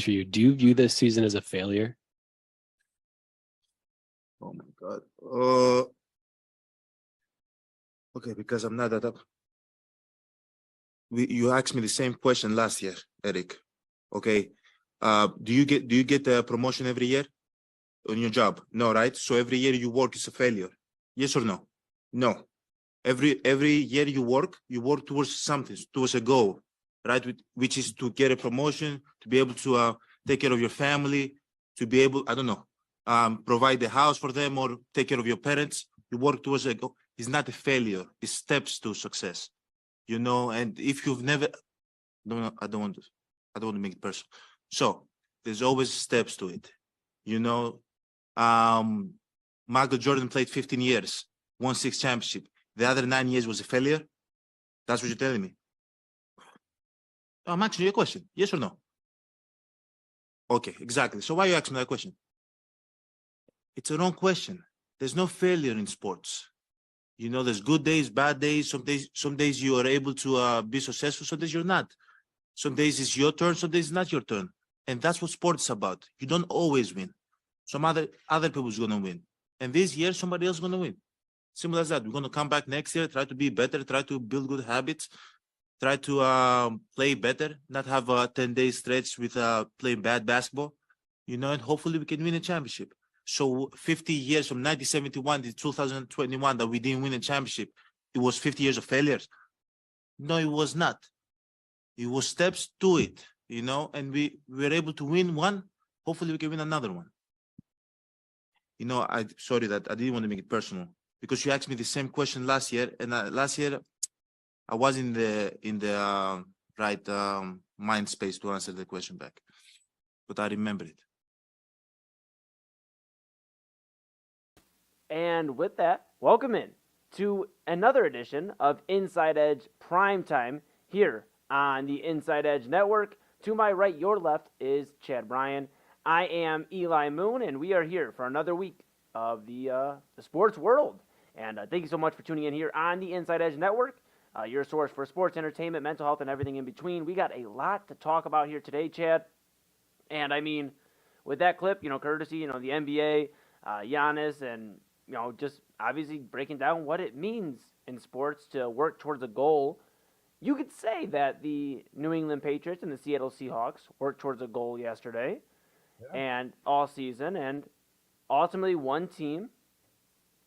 for you. Do you view this season as a failure? Oh my God. Okay, because I'm not that up. You asked me the same question last year, Eric. Okay. Do you get a promotion every year on your job? No, right? So every year you work is a failure. Yes or no? No. Every year you work towards something, towards a goal, right? Which is to get a promotion, to be able to take care of your family, to be able, I don't know, provide the house for them or take care of your parents. You work towards a goal. It's not a failure. It's steps to success, and if you've never, I don't want to make it personal. So there's always steps to it, Michael Jordan played 15 years, won 6 championships. The other 9 years was a failure. That's what you're telling me. I'm asking you a question. Yes or no? Okay, exactly. So why you asking me that question? It's a wrong question. There's no failure in sports. There's good days, bad days. Some days you are able to be successful. Some days you're not. Some days it's your turn. Some days it's not your turn. And that's what sports is about. You don't always win. Some other people's going to win. And this year, somebody else is going to win. Simple as that. We're going to come back next year, try to be better, try to build good habits, try to play better, not have a 10-day stretch with playing bad basketball, and hopefully we can win a championship. So 50 years from 1971 to 2021 that we didn't win a championship, it was 50 years of failures. No, it was not. It was steps to it, and we were able to win one. Hopefully we can win another one. Sorry that I didn't want to make it personal because you asked me the same question last year, and last year I was in the right mind space to answer the question back, but I remember it. And with that, welcome in to another edition of Inside Edge Primetime here on the Inside Edge Network. To my right, your left, is Chad Bryan. I am Eli Moon, and we are here for another week of the sports world. And thank you so much for tuning in here on the Inside Edge Network, your source for sports, entertainment, mental health, and everything in between. We got a lot to talk about here today, Chad. And I mean, with that clip, courtesy, the NBA, Giannis, and, just obviously breaking down what it means in sports to work towards a goal. You could say that the New England Patriots and the Seattle Seahawks worked towards a goal yesterday and all season, and ultimately one team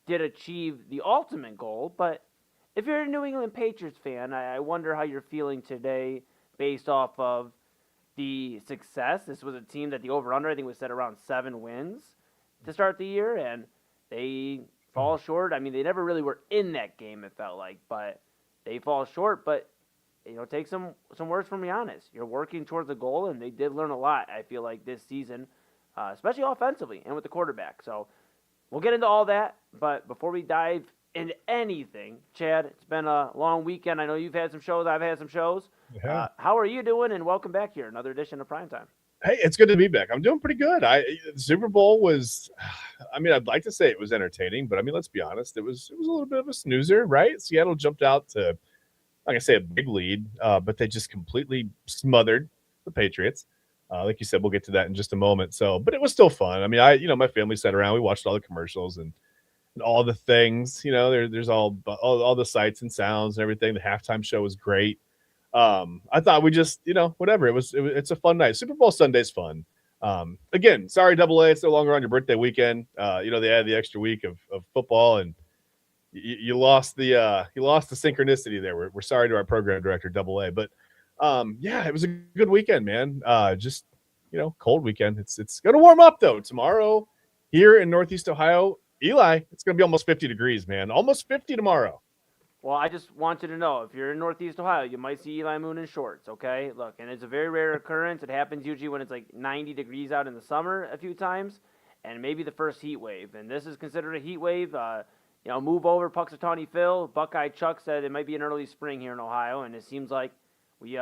did achieve the ultimate goal. But if you're a New England Patriots fan, I wonder how you're feeling today based off of the success. This was a team that the over-under, I think, was set around 7 wins to start the year, and they fall short. I mean, they never really were in that game, it felt like, but they fall short. But take some words from Giannis. You're working towards a goal, and they did learn a lot, I feel like, this season, especially offensively and with the quarterback. So we'll get into all that, but before we dive into anything, Chad, it's been a long weekend. I know you've had some shows. I've had some shows. Yeah. How are you doing? And welcome back here, another edition of Primetime. Hey, it's good to be back. I'm doing pretty good. The Super Bowl was, I'd like to say it was entertaining, but let's be honest, it was a little bit of a snoozer, right? Seattle jumped out to, like I say, a big lead, but they just completely smothered the Patriots. Like you said, we'll get to that in just a moment. So, but it was still fun. My family sat around, we watched all the commercials and all the things. There's all the sights and sounds and everything. The halftime show was great. I thought we just, whatever. It's a fun night. Super Bowl Sunday's fun. Again, sorry, AA, it's no longer on your birthday weekend. They added the extra week of football, and you lost the synchronicity there. We're sorry to our program director, AA, but it was a good weekend, man. Just cold weekend. It's gonna warm up though tomorrow here in Northeast Ohio. Eli, it's gonna be almost 50 degrees, man. Almost 50 tomorrow. Well, I just want you to know, if you're in Northeast Ohio, you might see Eli Moon in shorts, okay? Look, and it's a very rare occurrence. It happens usually when it's like 90 degrees out in the summer a few times, and maybe the first heat wave. And this is considered a heat wave. Move over, Puxatawney Phil. Buckeye Chuck said it might be an early spring here in Ohio, and it seems like we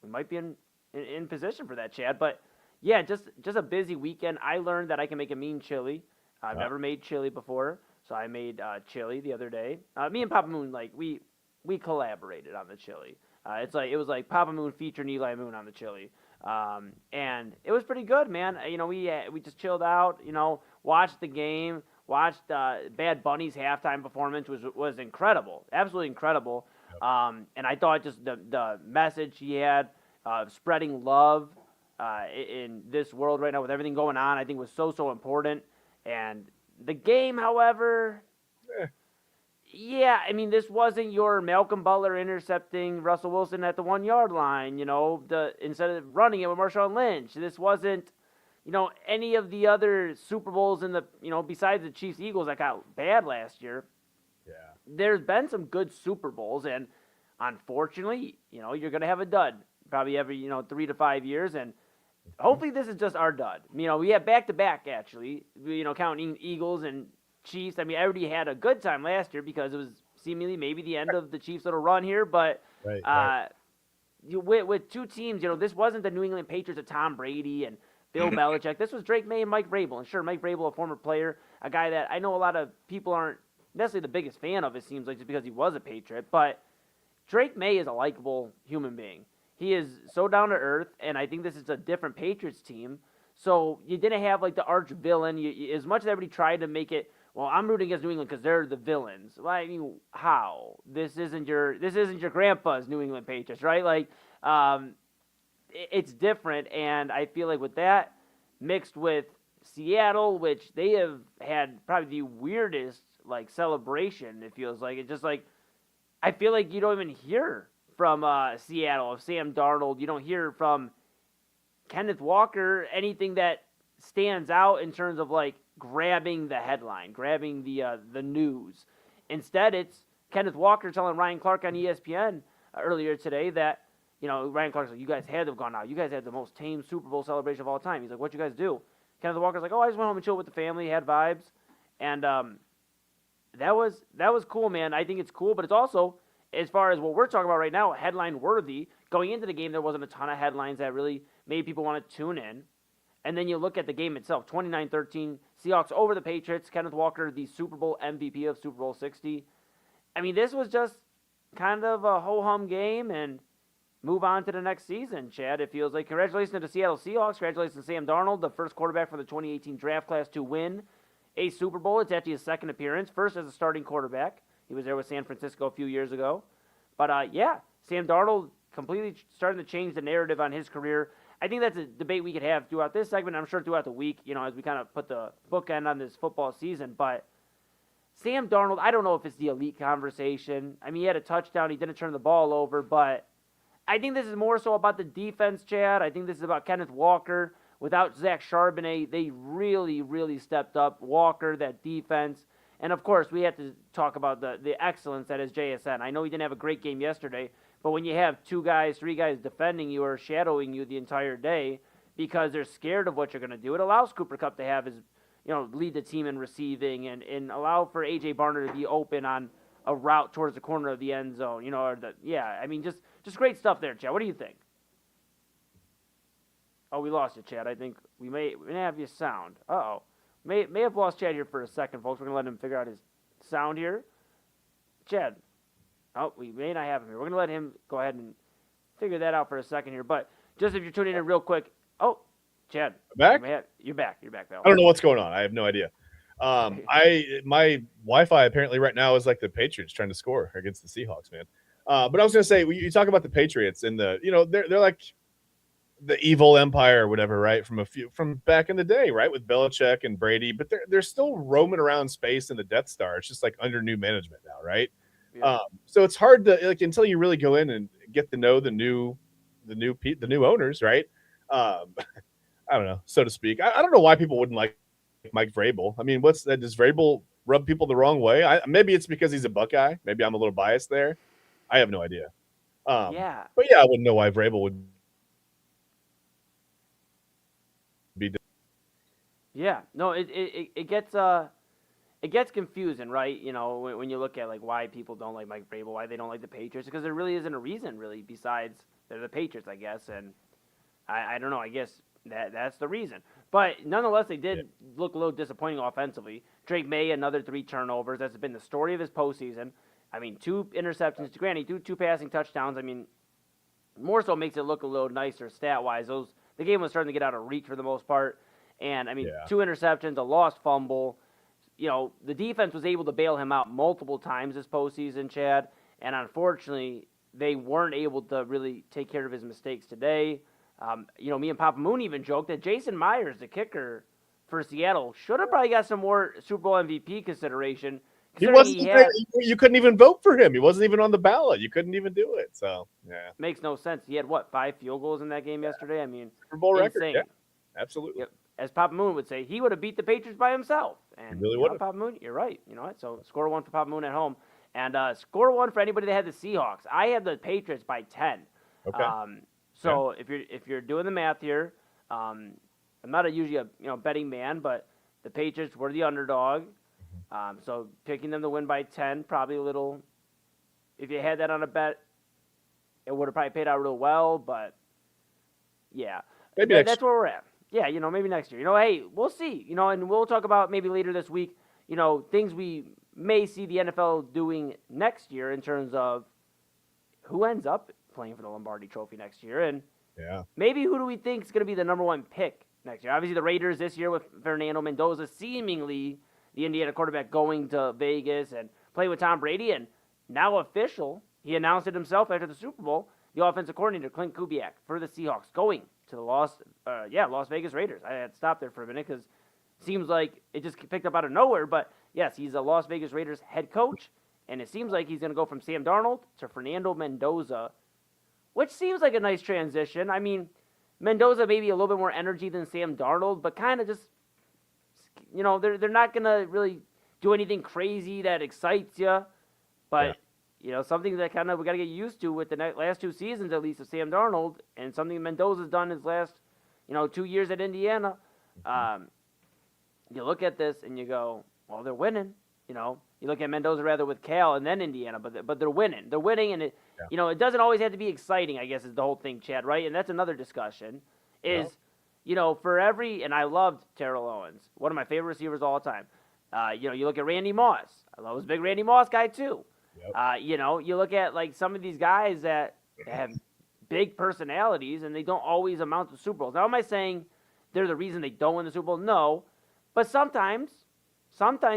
might be in position for that, Chad. But, yeah, just a busy weekend. I learned that I can make a mean chili. I've never made chili before. So I made chili the other day. Me and Papa Moon, we collaborated on the chili. It was like Papa Moon featuring Eli Moon on the chili. And it was pretty good, man. We just chilled out, watched the game, watched Bad Bunny's halftime performance was incredible, absolutely incredible. And I thought just the message he had of spreading love in this world right now with everything going on, I think was so important. And the game, however, yeah, I mean, this wasn't your Malcolm Butler intercepting Russell Wilson at the 1 yard line, instead of running it with Marshawn Lynch. This wasn't, any of the other Super Bowls besides the Chiefs Eagles that got bad last year. Yeah. There's been some good Super Bowls, and unfortunately, you're going to have a dud probably every, 3 to 5 years, and hopefully this is just our dud. We have back-to-back, actually, counting Eagles and Chiefs. I mean, I already had a good time last year because it was seemingly maybe the end of the Chiefs' little run here, but right. With two teams, this wasn't the New England Patriots of Tom Brady and Bill Belichick. This was Drake Maye and Mike Vrabel. And sure, Mike Vrabel, a former player, a guy that I know a lot of people aren't necessarily the biggest fan of, it seems like, just because he was a Patriot, but Drake Maye is a likable human being. He is so down to earth, and I think this is a different Patriots team. So you didn't have like the arch villain. As much as everybody tried to make it, well, I'm rooting against New England because they're the villains. Well, I mean, how? This isn't your grandpa's New England Patriots, right? Like, it's different, and I feel like with that mixed with Seattle, which they have had probably the weirdest like celebration. It feels like it's just like I feel like you don't even hear from Seattle of Sam Darnold. You don't hear from Kenneth Walker anything that stands out in terms of like grabbing the headline, grabbing the news. Instead, it's Kenneth Walker telling Ryan Clark on ESPN earlier today that, Ryan Clark's like, you guys had to have gone out. You guys had the most tame Super Bowl celebration of all time. He's like, what'd you guys do? Kenneth Walker's like, oh, I just went home and chilled with the family, had vibes. And that was cool, man. I think it's cool, but it's also, as far as what we're talking about right now, headline worthy. Going into the game, there wasn't a ton of headlines that really made people want to tune in. And then you look at the game itself, 29-13, Seahawks over the Patriots, Kenneth Walker, the Super Bowl MVP of Super Bowl 60. I mean, this was just kind of a ho-hum game and move on to the next season, Chad. It feels like congratulations to the Seattle Seahawks. Congratulations to Sam Darnold, the first quarterback for the 2018 draft class to win a Super Bowl. It's actually his second appearance, first as a starting quarterback. He was there with San Francisco a few years ago. But, yeah, Sam Darnold completely starting to change the narrative on his career. I think that's a debate we could have throughout this segment. I'm sure throughout the week, as we kind of put the bookend on this football season. But Sam Darnold, I don't know if it's the elite conversation. I mean, he had a touchdown. He didn't turn the ball over. But I think this is more so about the defense, Chad. I think this is about Kenneth Walker. Without Zach Charbonnet, they really, really stepped up. Walker, that defense. And, of course, we have to talk about the excellence that is JSN. I know he didn't have a great game yesterday. But when you have 2 guys, 3 guys defending you or shadowing you the entire day because they're scared of what you're going to do, it allows Cooper Kupp to have his, lead the team in receiving and allow for A.J. Barner to be open on a route towards the corner of the end zone, just great stuff there, Chad. What do you think? Oh, we lost you, Chad. I think we may have your sound. Uh-oh. May have lost Chad here for a second, folks. We're going to let him figure out his sound here. Chad. Oh, we may not have him here. We're going to let him go ahead and figure that out for a second here. But just if you're tuning in real quick. Oh, Chad. Back? You're back. You're back, pal. I don't know what's going on. I have no idea. My Wi-Fi apparently right now is like the Patriots trying to score against the Seahawks, man. But I was going to say, you talk about the Patriots and they're like the evil empire or whatever, right? From back in the day, right? With Belichick and Brady, but they're still roaming around space in the Death Star. It's just like under new management now, right? Yeah. So it's hard to until you really go in and get to know the new owners, right? I don't know, so to speak. I don't know why people wouldn't like Mike Vrabel. I mean, what's that? Does Vrabel rub people the wrong way? Maybe it's because he's a Buckeye. Maybe I'm a little biased there. I have no idea. Yeah. But yeah, I wouldn't know why Vrabel would be. Yeah. No, it gets confusing, right? When you look at like why people don't like Mike Vrabel, why they don't like the Patriots, because there really isn't a reason really besides they're the Patriots, I guess. And I don't know. I guess that's the reason. But nonetheless, they did look a little disappointing offensively. Drake Maye, another 3 turnovers. That's been the story of his postseason. I mean, 2 interceptions. Granted, 2 passing touchdowns. I mean, more so makes it look a little nicer stat-wise. The game was starting to get out of reach for the most part. And, I mean, 2 interceptions, a lost fumble. The defense was able to bail him out multiple times this postseason, Chad. And unfortunately, they weren't able to really take care of his mistakes today. Me and Papa Moon even joked that Jason Myers, the kicker for Seattle, should have probably got some more Super Bowl MVP consideration. You couldn't even vote for him. He wasn't even on the ballot. You couldn't even do it. So, yeah. Makes no sense. He had, 5 field goals in that game yesterday? I mean, Super Bowl insane. record. Yeah, absolutely. As Papa Moon would say, he would have beat the Patriots by himself. And he really would have. Papa Moon, you're right. You know what? So score 1 for Papa Moon at home. And score 1 for anybody that had the Seahawks. I had the Patriots by 10. Okay. So if you're doing the math here, I'm not usually a betting man, but the Patriots were the underdog. So picking them to win by 10, probably a little. If you had that on a bet, it would have probably paid out real well. But yeah, maybe that's where we're at. Yeah, maybe next year. Hey, we'll see. And we'll talk about maybe later this week. Things we may see the NFL doing next year in terms of who ends up playing for the Lombardi Trophy next year, and maybe who do we think is going to be the number 1 pick next year? Obviously, the Raiders this year with Fernando Mendoza, seemingly the Indiana quarterback, going to Vegas and playing with Tom Brady, and now official. He announced it himself after the Super Bowl. The offensive coordinator, Clint Kubiak, for the Seahawks, going to the Las Vegas Raiders. I had to stop there for a minute because it seems like it just picked up out of nowhere. But yes, he's a Las Vegas Raiders head coach, and it seems like he's going to go from Sam Darnold to Fernando Mendoza, which seems like a nice transition. I mean, Mendoza maybe a little bit more energy than Sam Darnold, but kind of just, they're not going to really do anything crazy that excites you. But, something that kind of we got to get used to with the last 2 seasons, at least, of Sam Darnold, and something Mendoza's done his last, 2 years at Indiana. You look at this and you go, well, they're winning. You look at Mendoza rather with Cal and then Indiana, but they're winning. They're winning, and it doesn't always have to be exciting, I guess, is the whole thing, Chad, right? And that's another discussion. For every, and I loved Terrell Owens, one of my favorite receivers of all time. You look at Randy Moss. I was a big Randy Moss guy too. Yep. You look at like some of these guys that have big personalities and they don't always amount to Super Bowls. Now, am I saying they're the reason they don't win the Super Bowl? No, but sometimes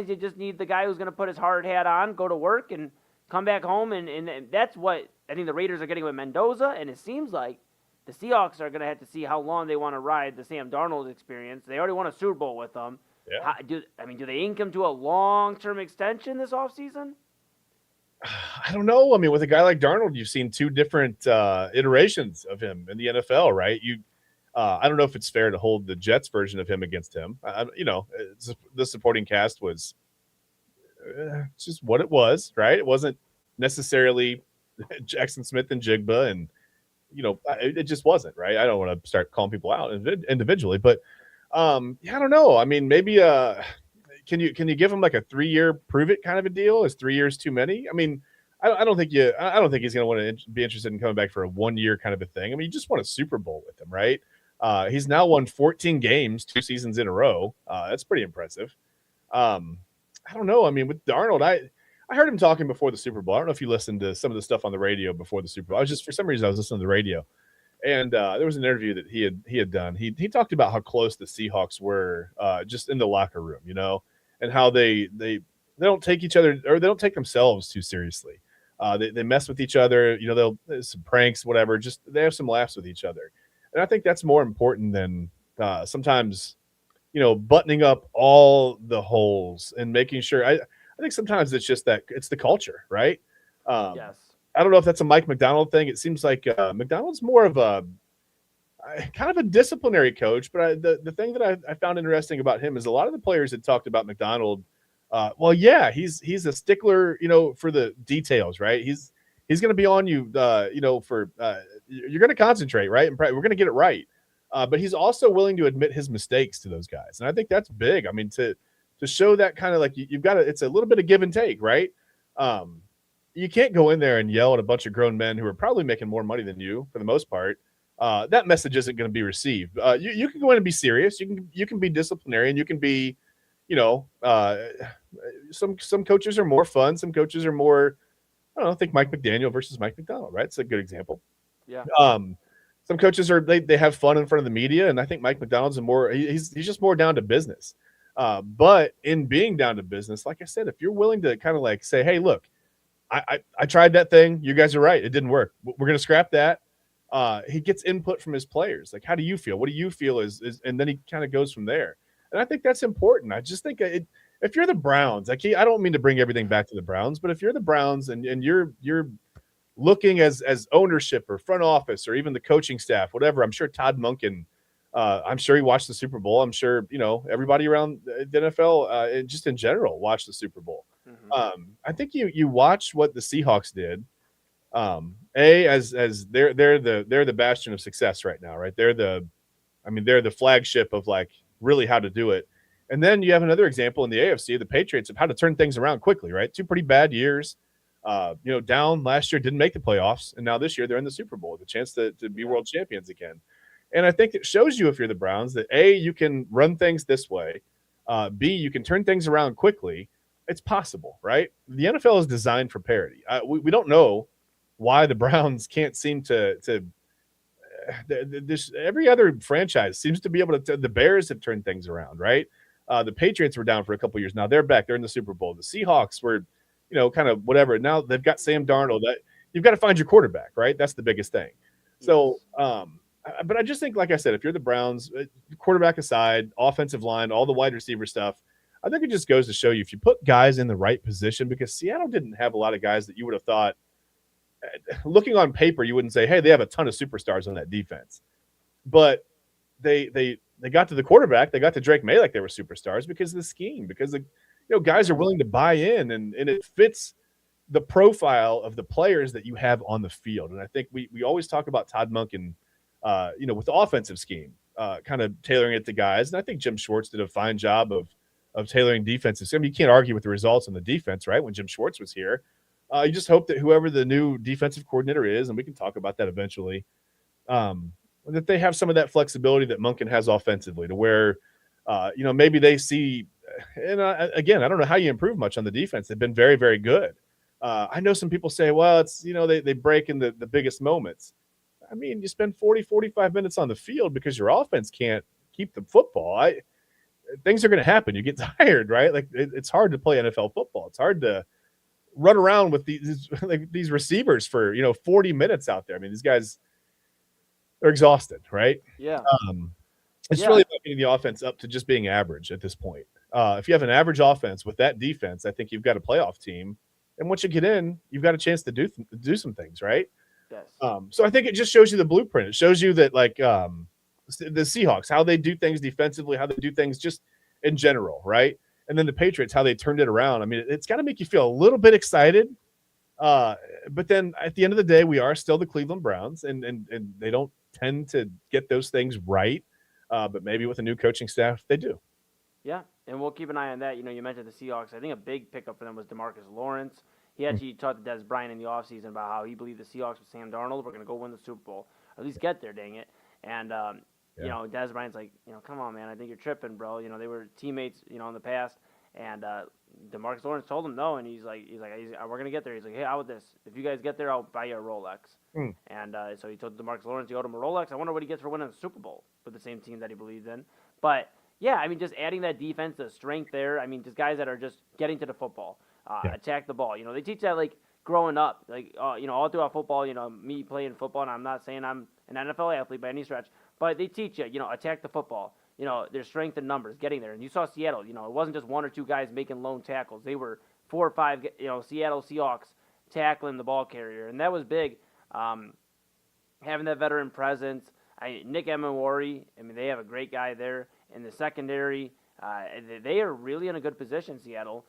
you just need the guy who's going to put his hard hat on, go to work, and come back home, and that's what I think the Raiders are getting with Mendoza, and it seems like the Seahawks are going to have to see how long they want to ride the Sam Darnold experience. They already won a Super Bowl with them. Yeah. Do they ink him to a long-term extension this offseason? I don't know. I mean, with a guy like Darnold, you've seen 2 different iterations of him in the NFL, right? I don't know if it's fair to hold the Jets version of him against him. The supporting cast was just what it was, right? It wasn't necessarily Jackson Smith and Jigba, and it just wasn't, right? I don't want to start calling people out individually, but I don't know. I mean, maybe can you give him like a 3-year prove it kind of a deal? Is 3 years too many? I mean, I don't think he's going to want to be interested in coming back for a 1-year kind of a thing. I mean, you just won a Super Bowl with him, right? He's now won 14 games, 2 seasons in a row. That's pretty impressive. I don't know. I mean, with Darnold, I heard him talking before the Super Bowl. I don't know if you listened to some of the stuff on the radio before the Super Bowl. For some reason, I was listening to the radio, and there was an interview that he had done. He talked about how close the Seahawks were just in the locker room, and how they don't take each other, or they don't take themselves too seriously. They mess with each other, they'll some pranks, whatever. Just they have some laughs with each other, and I think that's more important than sometimes, buttoning up all the holes and making sure. I think sometimes it's just that it's the culture, right? Yes. I don't know if that's a Mike McDonald thing. It seems like McDonald's more of a kind of a disciplinary coach, but the thing that I found interesting about him is a lot of the players had talked about McDonald. He's a stickler, for the details, right? He's going to be on you, you're going to concentrate, right? And we're going to get it right. But he's also willing to admit his mistakes to those guys. And I think that's big. I mean, to show that kind of like you've got to, it's a little bit of give and take, right? You can't go in there and yell at a bunch of grown men who are probably making more money than you for the most part. That message isn't going to be received. You can go in and be serious. You can be disciplinary, and you can be, some coaches are more fun. Some coaches are more, I don't know, think Mike McDaniel versus Mike McDonald, right? It's a good example. Yeah. Some coaches they have fun in front of the media, and I think Mike Macdonald's he's just more down to business. But in being down to business, like I said, if you're willing to kind of like say, hey, look, I tried that thing. You guys are right. It didn't work. We're going to scrap that. He gets input from his players. Like, how do you feel? What do you feel is and then he kind of goes from there. And I think that's important. I just think if you're the Browns, like I don't mean to bring everything back to the Browns, but if you're the Browns and you're looking as ownership or front office or even the coaching staff, whatever, I'm sure Todd Monken, I'm sure he watched the Super Bowl. I'm sure, everybody around the NFL, and just in general, watched the Super Bowl. Mm-hmm. I think you watch what the Seahawks did. As they're the bastion of success right now, right? They're the flagship of like really how to do it. And then you have another example in the AFC, the Patriots, of how to turn things around quickly, right? 2 pretty bad years. Down last year, didn't make the playoffs, and now this year they're in the Super Bowl with a chance to be world champions again. And I think it shows you, if you're the Browns, that A, you can run things this way, B, you can turn things around quickly. It's possible, right? The NFL is designed for parity. We don't know why the Browns can't seem to this every other franchise seems to be able to. The Bears have turned things around, right? The Patriots were down for a couple years. Now they're back. They're in the Super Bowl. The Seahawks were, kind of whatever. Now they've got Sam Darnold. That you've got to find your quarterback, right? That's the biggest thing. So, but I just think, like I said, if you're the Browns, quarterback aside, offensive line, all the wide receiver stuff, I think it just goes to show you, if you put guys in the right position, because Seattle didn't have a lot of guys that you would have thought, looking on paper, you wouldn't say, hey, they have a ton of superstars on that defense. But they got to the quarterback, they got to Drake Maye like they were superstars because of the scheme, because guys are willing to buy in, and it fits the profile of the players that you have on the field. And I think we always talk about Todd Monken, with the offensive scheme, kind of tailoring it to guys. And I think Jim Schwartz did a fine job of tailoring defensive. I mean, you can't argue with the results on the defense, right? When Jim Schwartz was here, you just hope that whoever the new defensive coordinator is, and we can talk about that eventually, that they have some of that flexibility that Monken has offensively, to where, maybe they see. And again, I don't know how you improve much on the defense. They've been very, very good. I know some people say, well, it's, they break in the biggest moments. I mean, you spend 40, 45 minutes on the field because your offense can't keep the football. Things are going to happen. You get tired, right? Like it's hard to play NFL football. It's hard to run around with these receivers for 40 minutes out there. I mean, these guys are exhausted, right? Yeah. It's really about getting the offense up to just being average at this point. If you have an average offense with that defense, I think you've got a playoff team. And once you get in, you've got a chance to do some things, right? Yes. So I think it just shows you the blueprint. It shows you that, like, the Seahawks, how they do things defensively, how they do things just in general, right? And then the Patriots, how they turned it around. I mean, it's got to make you feel a little bit excited. But then at the end of the day, we are still the Cleveland Browns, and they don't tend to get those things right. But maybe with a new coaching staff, they do. Yeah, and we'll keep an eye on that. You mentioned the Seahawks. I think a big pickup for them was DeMarcus Lawrence. He actually talked to Dez Bryant in the offseason about how he believed the Seahawks with Sam Darnold were going to go win the Super Bowl, or at least get there, dang it. And, Dez Bryant's like, come on, man, I think you're tripping, bro. They were teammates, in the past. And DeMarcus Lawrence told him no, and he's like, we're going to get there. He's like, hey, how about this? If you guys get there, I'll buy you a Rolex. And so he told DeMarcus Lawrence to go to him a Rolex. I wonder what he gets for winning the Super Bowl with the same team that he believes in. But, yeah, I mean, just adding that defense, the strength there. I mean, just guys that are just getting to the football, attack the ball. They teach that, like, growing up, like, all throughout football, me playing football, and I'm not saying I'm an NFL athlete by any stretch, but they teach you, attack the football. Their strength in numbers, getting there. And you saw Seattle, it wasn't just one or two guys making lone tackles. They were 4 or 5, Seattle Seahawks tackling the ball carrier. And that was big, having that veteran presence. Nick Emenwari, I mean, they have a great guy there in the secondary. They are really in a good position, Seattle,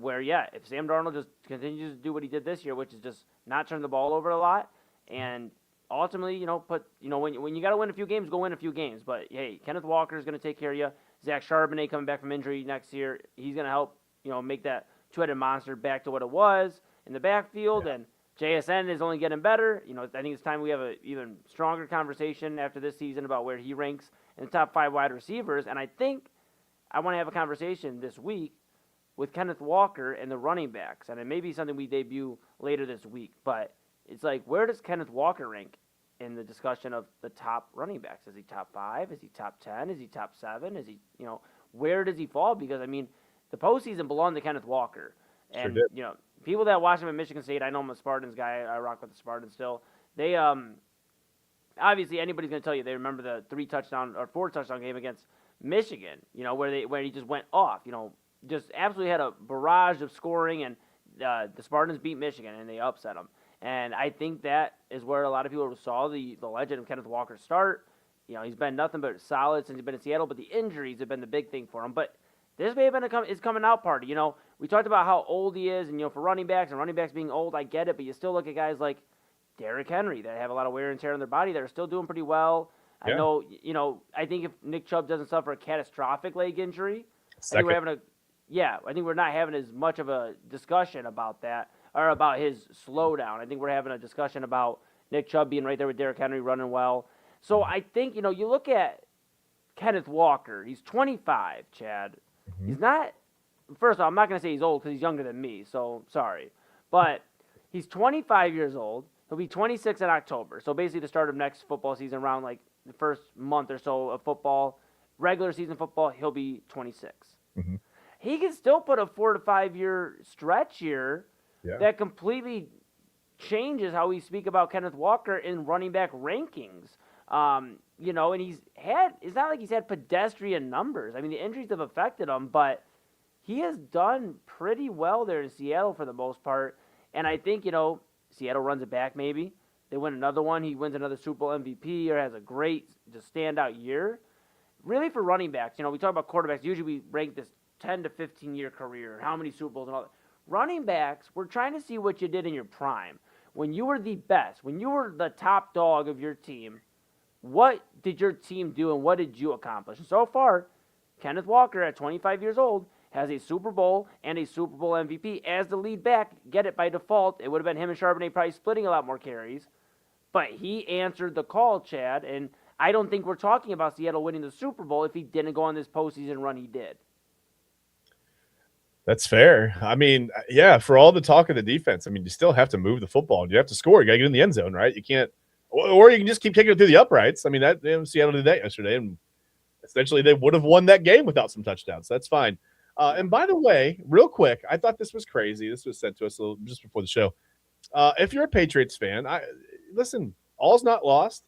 where, if Sam Darnold just continues to do what he did this year, which is just not turn the ball over a lot, and ultimately, when you got to win a few games, go win a few games. But, hey, Kenneth Walker is going to take care of you. Zach Charbonnet coming back from injury next year, he's going to help, make that two-headed monster back to what it was in the backfield. And JSN is only getting better. I think it's time we have an even stronger conversation after this season about where he ranks in the top 5 wide receivers. And I think I want to have a conversation this week with Kenneth Walker and the running backs. And it may be something we debut later this week. But it's like, where does Kenneth Walker rank in the discussion of the top running backs. Is he top 5? Is he top 10? Is he top 7? Is he, where does he fall? Because, I mean, the postseason belonged to Kenneth Walker. And, Sure did. People that watch him at Michigan State, I know I'm a Spartans guy. I rock with the Spartans still. They, obviously, anybody's going to tell you they remember the 4 touchdown game against Michigan, where he just went off, just absolutely had a barrage of scoring, and the Spartans beat Michigan, and they upset them. And I think that is where a lot of people saw the legend of Kenneth Walker start. He's been nothing but solid since he's been in Seattle, but the injuries have been the big thing for him. But this may have been his coming out party. We talked about how old he is, and, for running backs being old, I get it, but you still look at guys like Derrick Henry that have a lot of wear and tear on their body that are still doing pretty well. Yeah. I know, I think if Nick Chubb doesn't suffer a catastrophic leg injury, I think we're not having as much of a discussion about that, or about his slowdown. I think we're having a discussion about Nick Chubb being right there with Derrick Henry running well. So I think, you look at Kenneth Walker. He's 25, Chad. Mm-hmm. He's not, first of all, I'm not going to say he's old because he's younger than me, so sorry. But he's 25 years old. He'll be 26 in October. So basically the start of next football season, around like the first month or so of football, regular season football, he'll be 26. Mm-hmm. He can still put a 4 to 5 year stretch here that completely changes how we speak about Kenneth Walker in running back rankings. And it's not like he's had pedestrian numbers. I mean, the injuries have affected him, but he has done pretty well there in Seattle for the most part. And I think, Seattle runs it back maybe. They win another one. He wins another Super Bowl MVP or has a great, just standout year. Really for running backs, we talk about quarterbacks. Usually we rank this 10 to 15-year career, how many Super Bowls and all that. Running backs, we're trying to see what you did in your prime. When you were the best, when you were the top dog of your team, what did your team do and what did you accomplish? And so far, Kenneth Walker at 25 years old has a Super Bowl and a Super Bowl MVP as the lead back. Get it by default. It would have been him and Charbonnet probably splitting a lot more carries. But he answered the call, Chad, and I don't think we're talking about Seattle winning the Super Bowl if he didn't go on this postseason run he did. That's fair. I mean, yeah, for all the talk of the defense, I mean, you still have to move the football. You have to score. You got to get in the end zone, right? You can't, or you can just keep kicking it through the uprights. I mean, Seattle did that yesterday, and essentially they would have won that game without some touchdowns. That's fine. And by the way, real quick, I thought this was crazy. This was sent to us just before the show. If you're a Patriots fan, listen, all's not lost.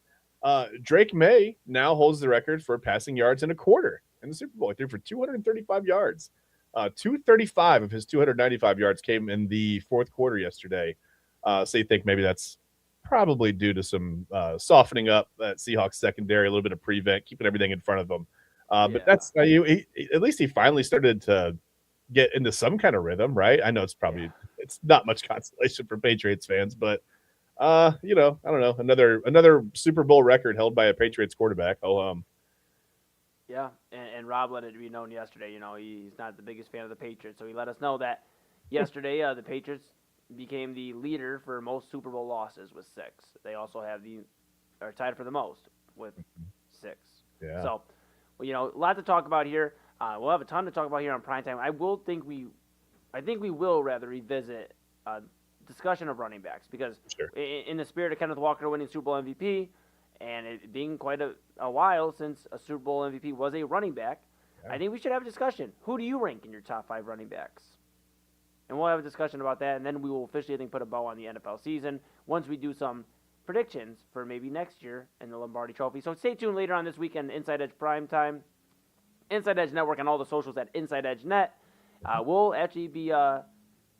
Drake Maye now holds the record for passing yards in a quarter in the Super Bowl. He threw for 235 yards. 235 of his 295 yards came in the fourth quarter yesterday. So you think maybe that's probably due to some softening up that Seahawks secondary, a little bit of prevent, keeping everything in front of them. But that's at least he finally started to get into some kind of rhythm, right? I know it's not much consolation for Patriots fans, but I don't know, another Super Bowl record held by a Patriots quarterback. Yeah, and Rob let it be known yesterday, he's not the biggest fan of the Patriots, so he let us know that yesterday the Patriots became the leader for most Super Bowl losses with 6. They also are tied for the most with 6. Yeah. So, a lot to talk about here. We'll have a ton to talk about here on Primetime. I think we will rather revisit discussion of running backs because in the spirit of Kenneth Walker winning Super Bowl MVP, and it being quite a while since a Super Bowl MVP was a running back, I think we should have a discussion. Who do you rank in your top 5 running backs? And we'll have a discussion about that, and then we will officially, I think, put a bow on the NFL season once we do some predictions for maybe next year in the Lombardi Trophy. So stay tuned later on this weekend, Inside Edge Primetime, Inside Edge Network, and all the socials at Inside Edge Net. We'll actually be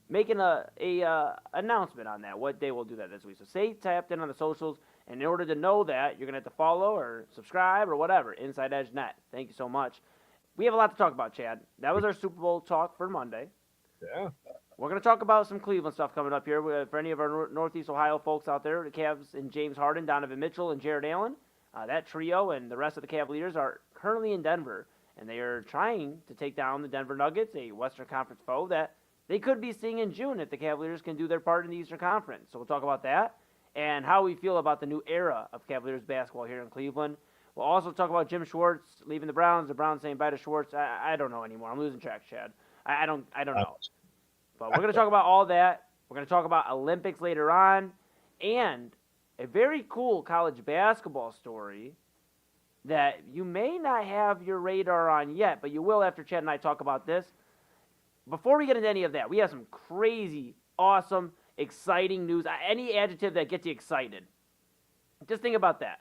making a announcement on that, what day we'll do that this week. So stay tapped in on the socials. And in order to know that, you're going to have to follow or subscribe or whatever, Inside Edge Net. Thank you so much. We have a lot to talk about, Chad. That was our Super Bowl talk for Monday. Yeah. We're going to talk about some Cleveland stuff coming up here. For any of our Northeast Ohio folks out there, the Cavs and James Harden, Donovan Mitchell, and Jared Allen, that trio and the rest of the Cavaliers are currently in Denver. And they are trying to take down the Denver Nuggets, a Western Conference foe that they could be seeing in June if the Cavaliers can do their part in the Eastern Conference. So we'll talk about that and how we feel about the new era of Cavaliers basketball here in Cleveland. We'll also talk about Jim Schwartz leaving the Browns saying bye to Schwartz. I don't know anymore. I'm losing track, Chad. I don't know. But we're going to talk about all that. We're going to talk about Olympics later on. And a very cool college basketball story that you may not have your radar on yet, but you will after Chad and I talk about this. Before we get into any of that, we have some crazy, awesome, exciting news. Any adjective that gets you excited. Just think about that.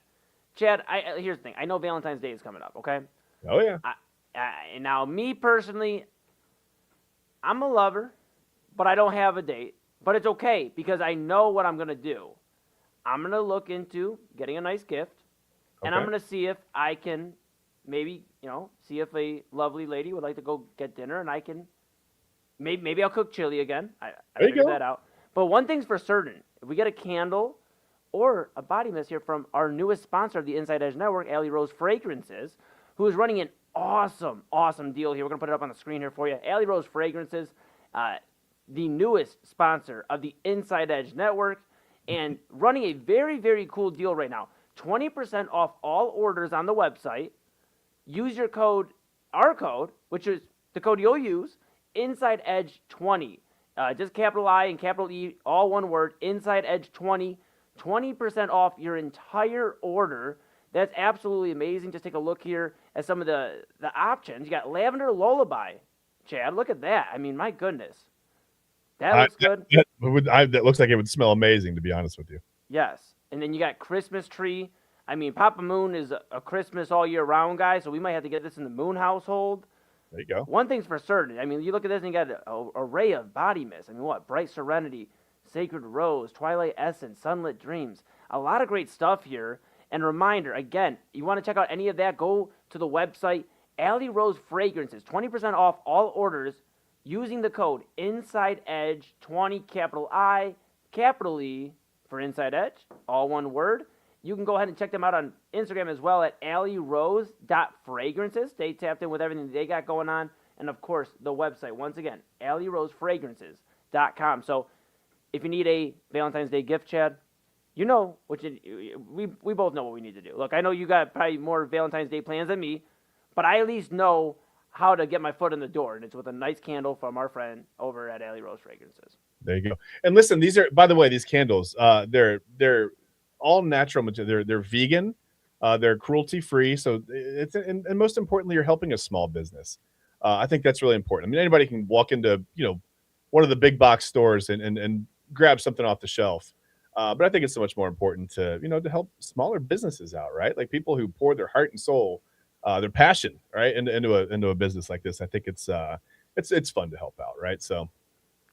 Chad, here's the thing. I know Valentine's Day is coming up, okay? Oh, yeah. And now, me personally, I'm a lover, but I don't have a date. But it's okay because I know what I'm going to do. I'm going to look into getting a nice gift, and I'm going to see if I can maybe, see if a lovely lady would like to go get dinner, and I can, maybe I'll cook chili again. I figured that out. But one thing's for certain. If we get a candle or a body mist here from our newest sponsor of the Inside Edge Network, Alley Rose Fragrances, who is running an awesome, awesome deal here. We're going to put it up on the screen here for you. Alley Rose Fragrances, the newest sponsor of the Inside Edge Network, and running a very, very cool deal right now. 20% off all orders on the website. Use your code, our code, which is the code you'll use, InsideEdge20. Just capital I and capital E, all one word, InsideEdge20. 20% off your entire order. That's absolutely amazing. Just take a look here at some of the options. You got Lavender Lullaby. Chad, look at that. I mean, my goodness. That looks good. That looks like it would smell amazing, to be honest with you. Yes. And then you got Christmas Tree. I mean, Papa Moon is a Christmas all year round guy, so we might have to get this in the Moon household. There you go. One thing's for certain. I mean, you look at this and you got an array of body mist. I mean, what? Bright Serenity, Sacred Rose, Twilight Essence, Sunlit Dreams. A lot of great stuff here. And reminder, again, you want to check out any of that, go to the website, Alley Rose Fragrances. 20% off all orders using the code InsideEdge20, capital I, capital E for Inside Edge, all one word. You can go ahead and check them out on Instagram as well at alleyrose.fragrances. Stay tapped in with everything they got going on. And, of course, the website, once again, alleyrosefragrances.com. So if you need a Valentine's Day gift, Chad, we both know what we need to do. Look, I know you got probably more Valentine's Day plans than me, but I at least know how to get my foot in the door, and it's with a nice candle from our friend over at Alley Rose Fragrances. There you go. And listen, these are, by the way, these candles, they're all natural material. They're vegan, they're cruelty free. So it's, and most importantly, you're helping a small business. I think that's really important. I mean, anybody can walk into one of the big box stores and grab something off the shelf. But I think it's so much more important to to help smaller businesses out, right? Like people who pour their heart and soul, their passion, right, into a business like this. I think it's fun to help out, right? So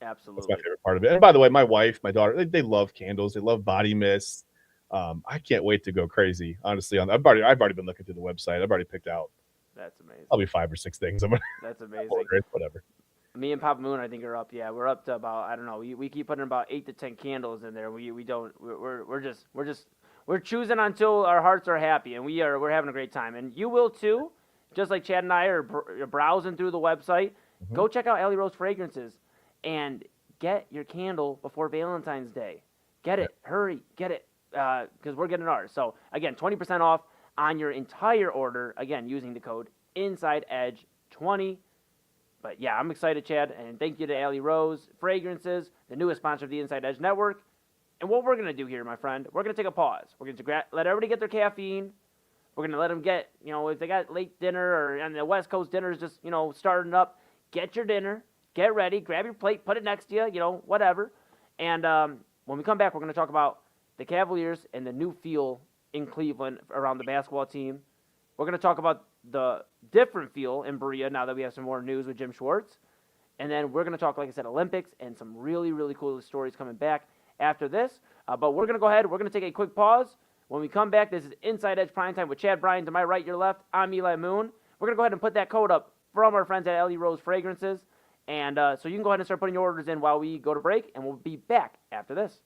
absolutely, that's my favorite part of it. And by the way, my wife, my daughter, they love candles. They love body mists. I can't wait to go crazy. Honestly, I've already been looking through the website. I've already picked out. That's amazing. Probably 5 or 6 things. That's amazing. Whatever. Me and Papa Moon, I think, are up. Yeah, we're up to about, I don't know. We keep putting about 8 to 10 candles in there. We're choosing until our hearts are happy, and we're having a great time. And you will too, just like Chad and I are browsing through the website. Mm-hmm. Go check out Alley Rose Fragrances and get your candle before Valentine's Day. Get it, hurry, get it, because we're getting ours. So again, 20% off on your entire order. Again, using the code InsideEdge20. But yeah, I'm excited, Chad, and thank you to Alley Rose Fragrances, the newest sponsor of the Inside Edge Network. And what we're going to do here, my friend, we're going to take a pause. We're going to let everybody get their caffeine. We're going to let them get, if they got late dinner or on the West Coast dinner is just, starting up, get your dinner, get ready, grab your plate, put it next to you, whatever. And when we come back, we're going to talk about the Cavaliers and the new feel in Cleveland around the basketball team. We're going to talk about the different feel in Berea now that we have some more news with Jim Schwartz. And then we're going to talk, like I said, Olympics and some really, really cool stories coming back after this. But we're going to go ahead. We're going to take a quick pause. When we come back, this is Inside Edge Primetime with Chad Bryan to my right, your left. I'm Eli Moon. We're going to go ahead and put that code up from our friends at Alley Rose Fragrances. And so you can go ahead and start putting your orders in while we go to break, and we'll be back after this.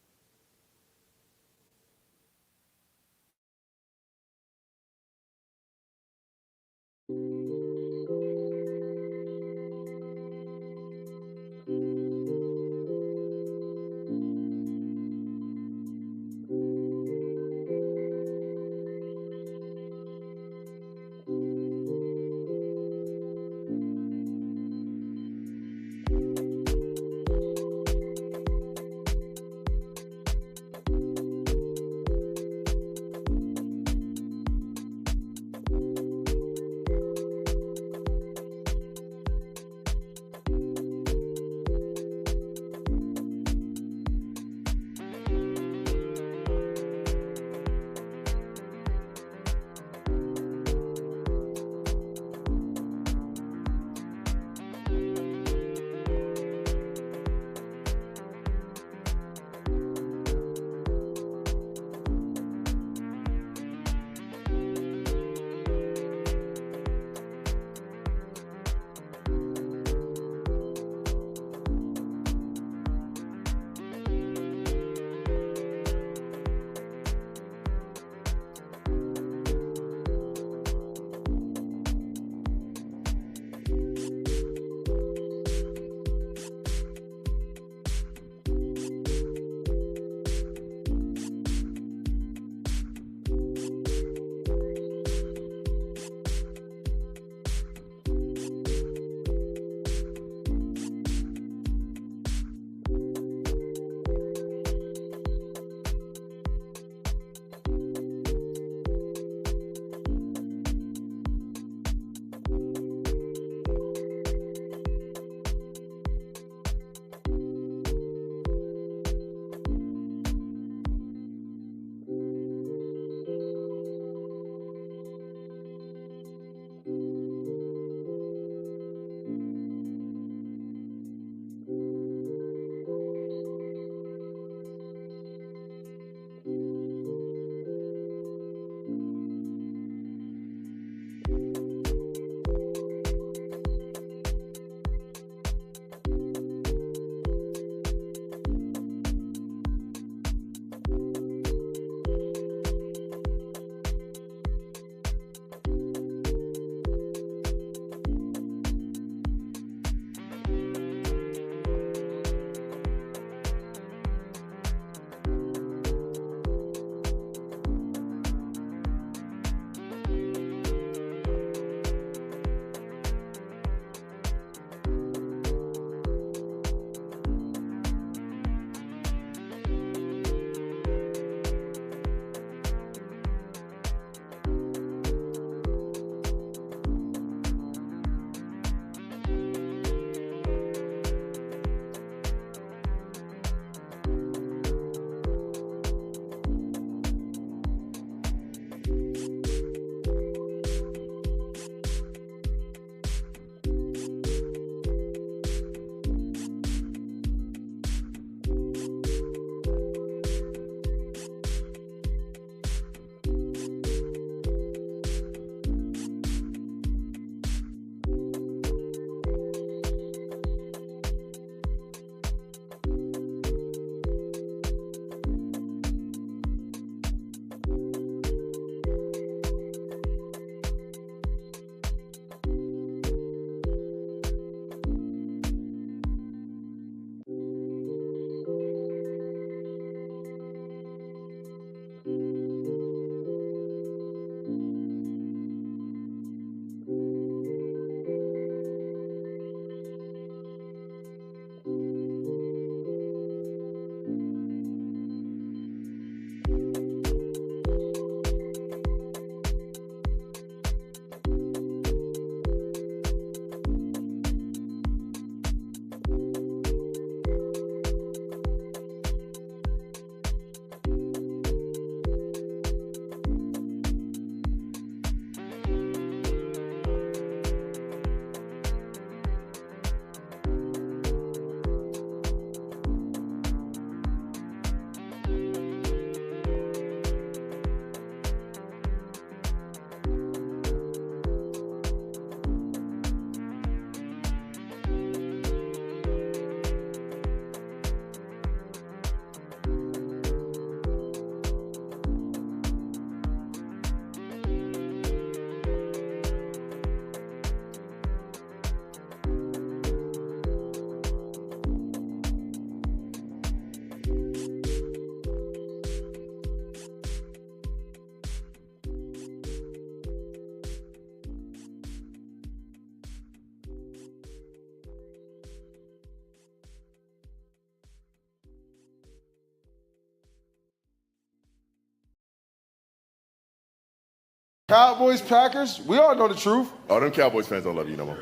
Cowboys, Packers, we all know the truth. Oh, them Cowboys fans don't love you no more.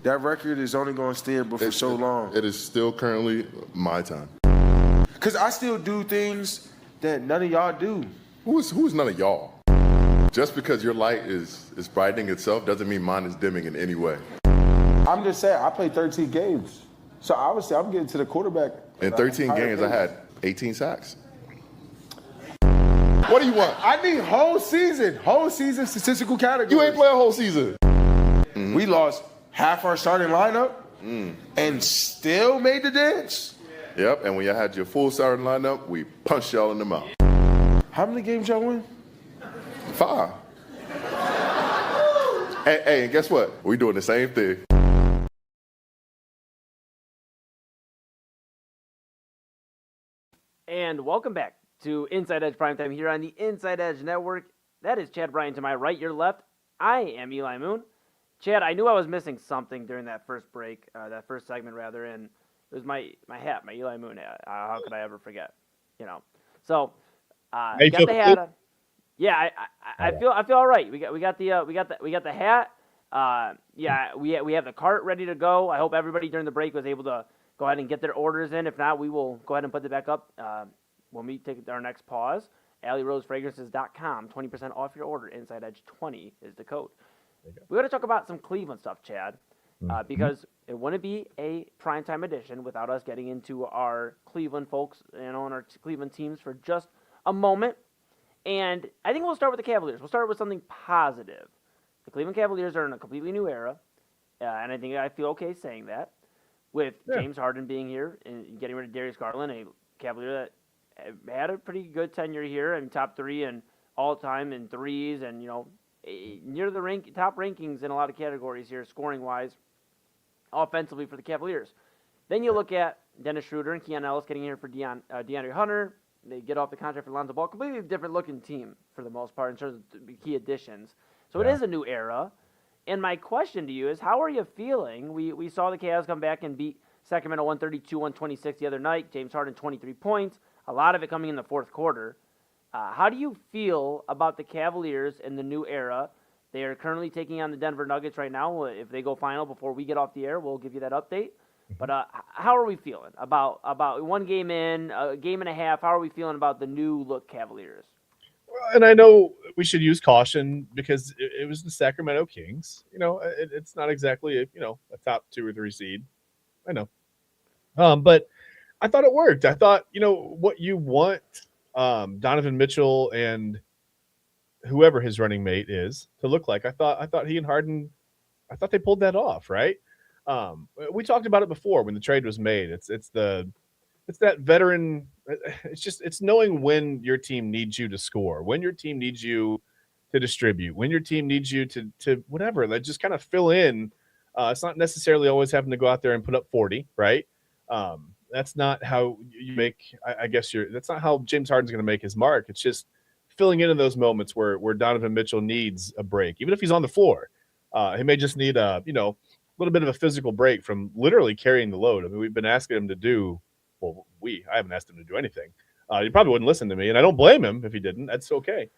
That record is only going to stand for so long. It is still currently my time. Because I still do things that none of y'all do. Who's none of y'all? Just because your light is brightening itself doesn't mean mine is dimming in any way. I'm just saying, I played 13 games. So obviously, I'm getting to the quarterback. In 13 games, I had 18 sacks. What do you want? I need whole season statistical categories. You ain't play a whole season. Mm-hmm. We lost half our starting lineup and still made the dance. Yep, and when y'all had your full starting lineup, we punched y'all in the mouth. How many games y'all win? 5. Hey, and guess what? We doing the same thing. And welcome back to Inside Edge Primetime here on the Inside Edge Network. That is Chad Bryan to my right, your left. I am Eli Moon. Chad, I knew I was missing something during that first break, that first segment rather, and it was my hat, my Eli Moon hat. How could I ever forget? You know. So got the hat on. Yeah, I feel all right. We got the hat. We have the cart ready to go. I hope everybody during the break was able to go ahead and get their orders in. If not, we will go ahead and put it back up when we take our next pause. AlleyRoseFragrances.com, 20% off your order. Inside Edge 20 is the code. We're going to talk about some Cleveland stuff, Chad, because it wouldn't be a primetime edition without us getting into our Cleveland folks, and our Cleveland teams for just a moment. And I think we'll start with the Cavaliers. We'll start with something positive. The Cleveland Cavaliers are in a completely new era, and I feel okay saying that, with James Harden being here and getting rid of Darius Garland, a Cavalier that had a pretty good tenure here, and top 3 and all-time in threes, and, near the top rankings in a lot of categories here, scoring-wise, offensively for the Cavaliers. Then you look at Dennis Schroder and Keon Ellis getting here for DeAndre Hunter. They get off the contract for Lonzo Ball. Completely different-looking team for the most part in terms of key additions. So it is a new era. And my question to you is, how are you feeling? We saw the Cavs come back and beat Sacramento 132-126 the other night. James Harden, 23 points. A lot of it coming in the fourth quarter. How do you feel about the Cavaliers in the new era? They are currently taking on the Denver Nuggets right now. If they go final before we get off the air, we'll give you that update. But how are we feeling about one game in, a game and a half? How are we feeling about the new look Cavaliers? Well, and I know we should use caution because it was the Sacramento Kings. It's not exactly a top 2 or 3 seed. I know, but I thought it worked. I thought what you want Donovan Mitchell and whoever his running mate is to look like. I thought he and Harden, I thought they pulled that off, right? We talked about it before when the trade was made. It's that veteran. It's knowing when your team needs you to score, when your team needs you to distribute, when your team needs you to whatever. Like, just kind of fill in. It's not necessarily always having to go out there and put up 40, right? That's not how you make. I guess that's not how James Harden's going to make his mark. It's just filling in those moments where Donovan Mitchell needs a break, even if he's on the floor. He may just need a little bit of a physical break from literally carrying the load. I mean, we've been asking him to do. Well, I haven't asked him to do anything. He probably wouldn't listen to me, and I don't blame him if he didn't. That's okay.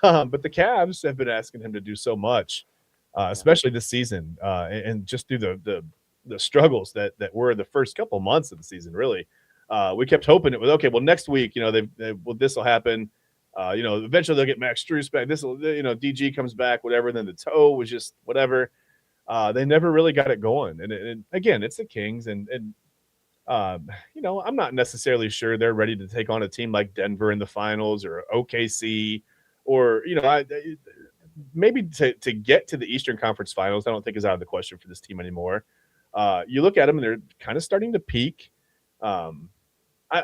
But the Cavs have been asking him to do so much, especially this season, and just through the struggles that were the first couple months of the season. Really, we kept hoping it was okay. Well, next week, this will happen. Eventually they'll get Max Strus back. This will, DG comes back, whatever. And then the toe was just whatever. They never really got it going. And again, it's the Kings, and I'm not necessarily sure they're ready to take on a team like Denver in the finals or OKC, or maybe to get to the Eastern Conference Finals. I don't think is out of the question for this team anymore. You look at them and they're kind of starting to peak. I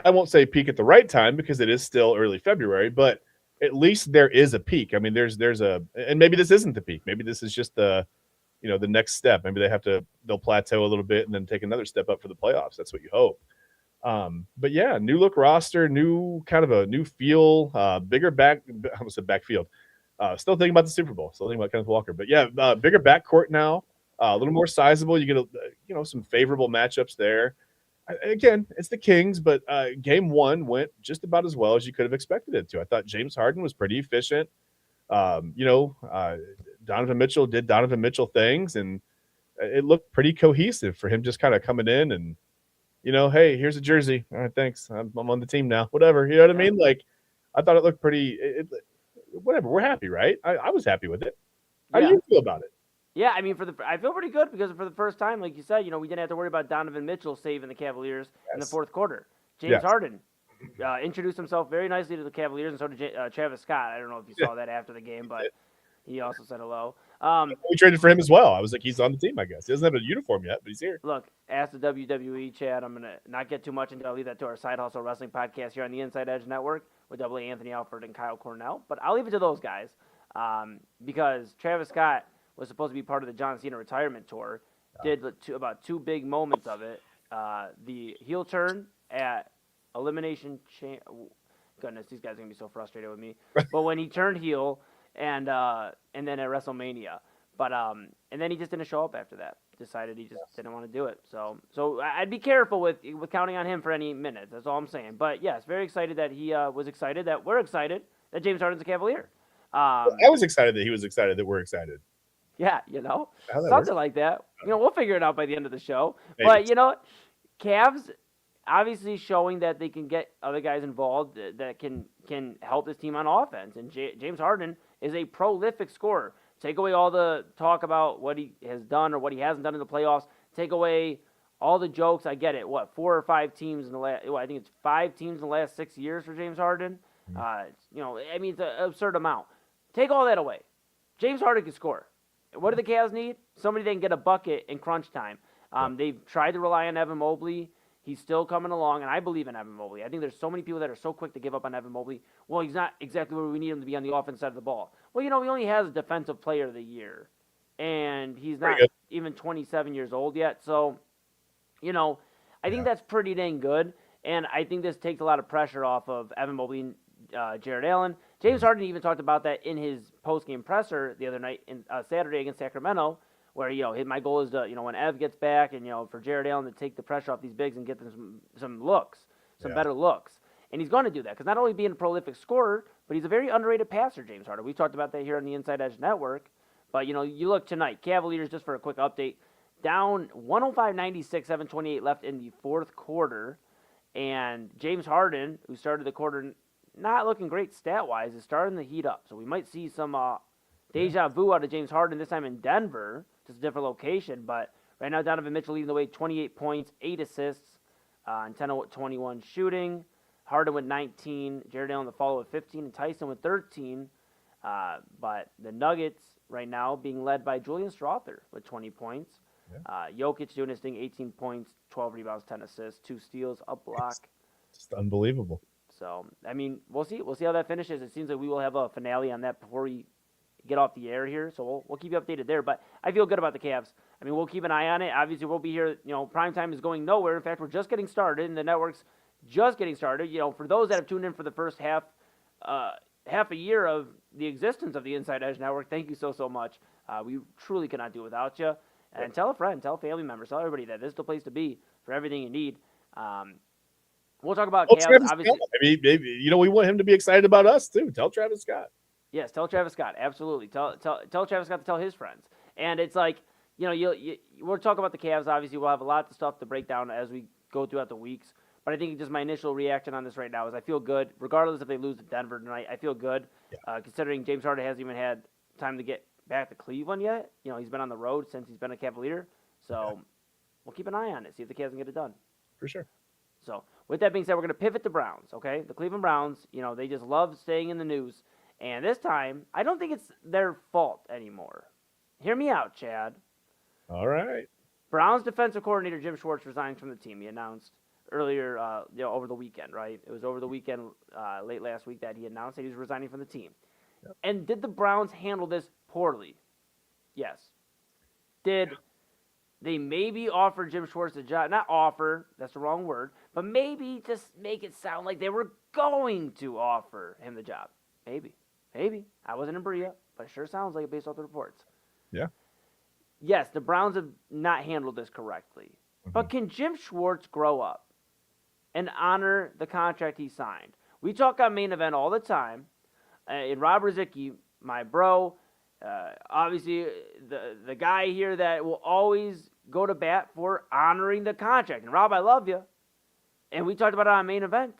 won't say peak at the right time because it is still early February, but at least there is a peak. I mean, there's and maybe this isn't the peak. Maybe this is just the next step. Maybe they'll plateau a little bit and then take another step up for the playoffs. That's what you hope. But yeah, new look roster, new feel, bigger back. I almost said backfield. Still thinking about the Super Bowl. Still thinking about Kenneth Walker. But yeah, bigger backcourt now. A little more sizable. You get some favorable matchups there. Again, it's the Kings, but game 1 went just about as well as you could have expected it to. I thought James Harden was pretty efficient. Donovan Mitchell did Donovan Mitchell things, and it looked pretty cohesive for him just kind of coming in and, hey, here's a jersey. All right, thanks. I'm on the team now. Whatever. You know what I mean? Like, I thought it looked pretty whatever. We're happy, right? I was happy with it. How do you feel about it? Yeah, I mean, I feel pretty good because for the first time, like you said, we didn't have to worry about Donovan Mitchell saving the Cavaliers in the fourth quarter. James Harden introduced himself very nicely to the Cavaliers, and so did Travis Scott. I don't know if you saw that after the game, but he also said hello. We traded for him as well. I was like, he's on the team, I guess. He doesn't have a uniform yet, but he's here. Look, ask the WWE, Chad. I'm going to not get too much into it. I'll leave that to our Side Hustle Wrestling podcast here on the Inside Edge Network with Double A Anthony Alford and Kyle Cornell. But I'll leave it to those guys because Travis Scott was supposed to be part of the John Cena retirement tour, did about two big moments of it. The heel turn at Elimination Goodness, these guys are going to be so frustrated with me. But when he turned heel and then at WrestleMania. But and then he just didn't show up after that. Decided he just didn't want to do it. So I'd be careful with counting on him for any minutes. That's all I'm saying. But yes, very excited that he was excited, that we're excited that James Harden's a Cavalier. I was excited that he was excited that we're excited. Yeah, something works. like that. We'll figure it out by the end of the show. Maybe. But Cavs obviously showing that they can get other guys involved that can help this team on offense. And James Harden is a prolific scorer. Take away all the talk about what he has done or what he hasn't done in the playoffs. Take away all the jokes. I get it. 4 or 5 teams in the last? I think it's 5 teams in the last 6 years for James Harden. It's an absurd amount. Take all that away. James Harden can score. What do the Cavs need? Somebody that can get a bucket in crunch time. They've tried to rely on Evan Mobley. He's still coming along, and I believe in Evan Mobley. I think there's so many people that are so quick to give up on Evan Mobley. Well, he's not exactly where we need him to be on the offense side of the ball. Well, he only has a Defensive Player of the Year, and he's not even 27 years old yet. So, I think that's pretty dang good, and I think this takes a lot of pressure off of Evan Mobley and Jared Allen. James Harden even talked about that in his post-game presser the other night, Saturday against Sacramento, where, my goal is to, when Ev gets back and, for Jared Allen to take the pressure off these bigs and get them some looks, better looks. And he's going to do that because not only being a prolific scorer, but he's a very underrated passer, James Harden. We talked about that here on the Inside Edge Network. But, you look tonight, Cavaliers, just for a quick update, down 105-96, 7:28 left in the fourth quarter. And James Harden, who started the quarter not looking great stat-wise, is starting to heat up. So we might see some deja vu out of James Harden, this time in Denver. Just a different location, but right now Donovan Mitchell leading the way, 28 points, 8 assists, and 10-21 shooting. Harden with 19, Jared Allen the follow with 15, and Tyson with 13. But the Nuggets right now being led by Julian Strawther with 20 points. Jokic doing his thing, 18 points, 12 rebounds, 10 assists, 2 steals, a block. Just unbelievable. So, we'll see. We'll see how that finishes. It seems like we will have a finale on that before we get off the air here, so we'll keep you updated there. But I feel good about the Cavs. We'll keep an eye on it. Obviously, we'll be here. Primetime is going nowhere. In fact, we're just getting started, and the network's just getting started. For those that have tuned in for the first half a year of the existence of the Inside Edge Network, thank you so much. We truly cannot do without you. And tell a friend, tell a family member, tell everybody that this is the place to be for everything you need. We'll talk about Cavs. Obviously, maybe we want him to be excited about us too. Tell Travis Scott. Yes, tell Travis Scott. Absolutely. Tell Travis Scott to tell his friends. And it's like, we'll talk about the Cavs. Obviously, we'll have a lot of stuff to break down as we go throughout the weeks. But I think just my initial reaction on this right now is I feel good. Regardless if they lose to Denver tonight, I feel good. Considering James Harden hasn't even had time to get back to Cleveland yet. He's been on the road since he's been a Cavalier. So we'll keep an eye on it, see if the Cavs can get it done. For sure. So with that being said, we're going to pivot to Browns, okay? The Cleveland Browns, they just love staying in the news. And this time, I don't think it's their fault anymore. Hear me out, Chad. All right. Browns defensive coordinator Jim Schwartz resigns from the team. He announced earlier, over the weekend, right? It was over the weekend, late last week, that he announced that he was resigning from the team. Yep. And did the Browns handle this poorly? Yes. Did they maybe offer Jim Schwartz a job? Not offer, that's the wrong word, but maybe just make it sound like they were going to offer him the job. Maybe. I wasn't in Berea, but it sure sounds like it based off the reports. Yeah. Yes, the Browns have not handled this correctly. Mm-hmm. But can Jim Schwartz grow up and honor the contract he signed? We talk on Main Event all the time, and Rob Ruzicki my bro. Obviously, the guy here that will always go to bat for honoring the contract. And Rob, I love you. And we talked about it on Main Event.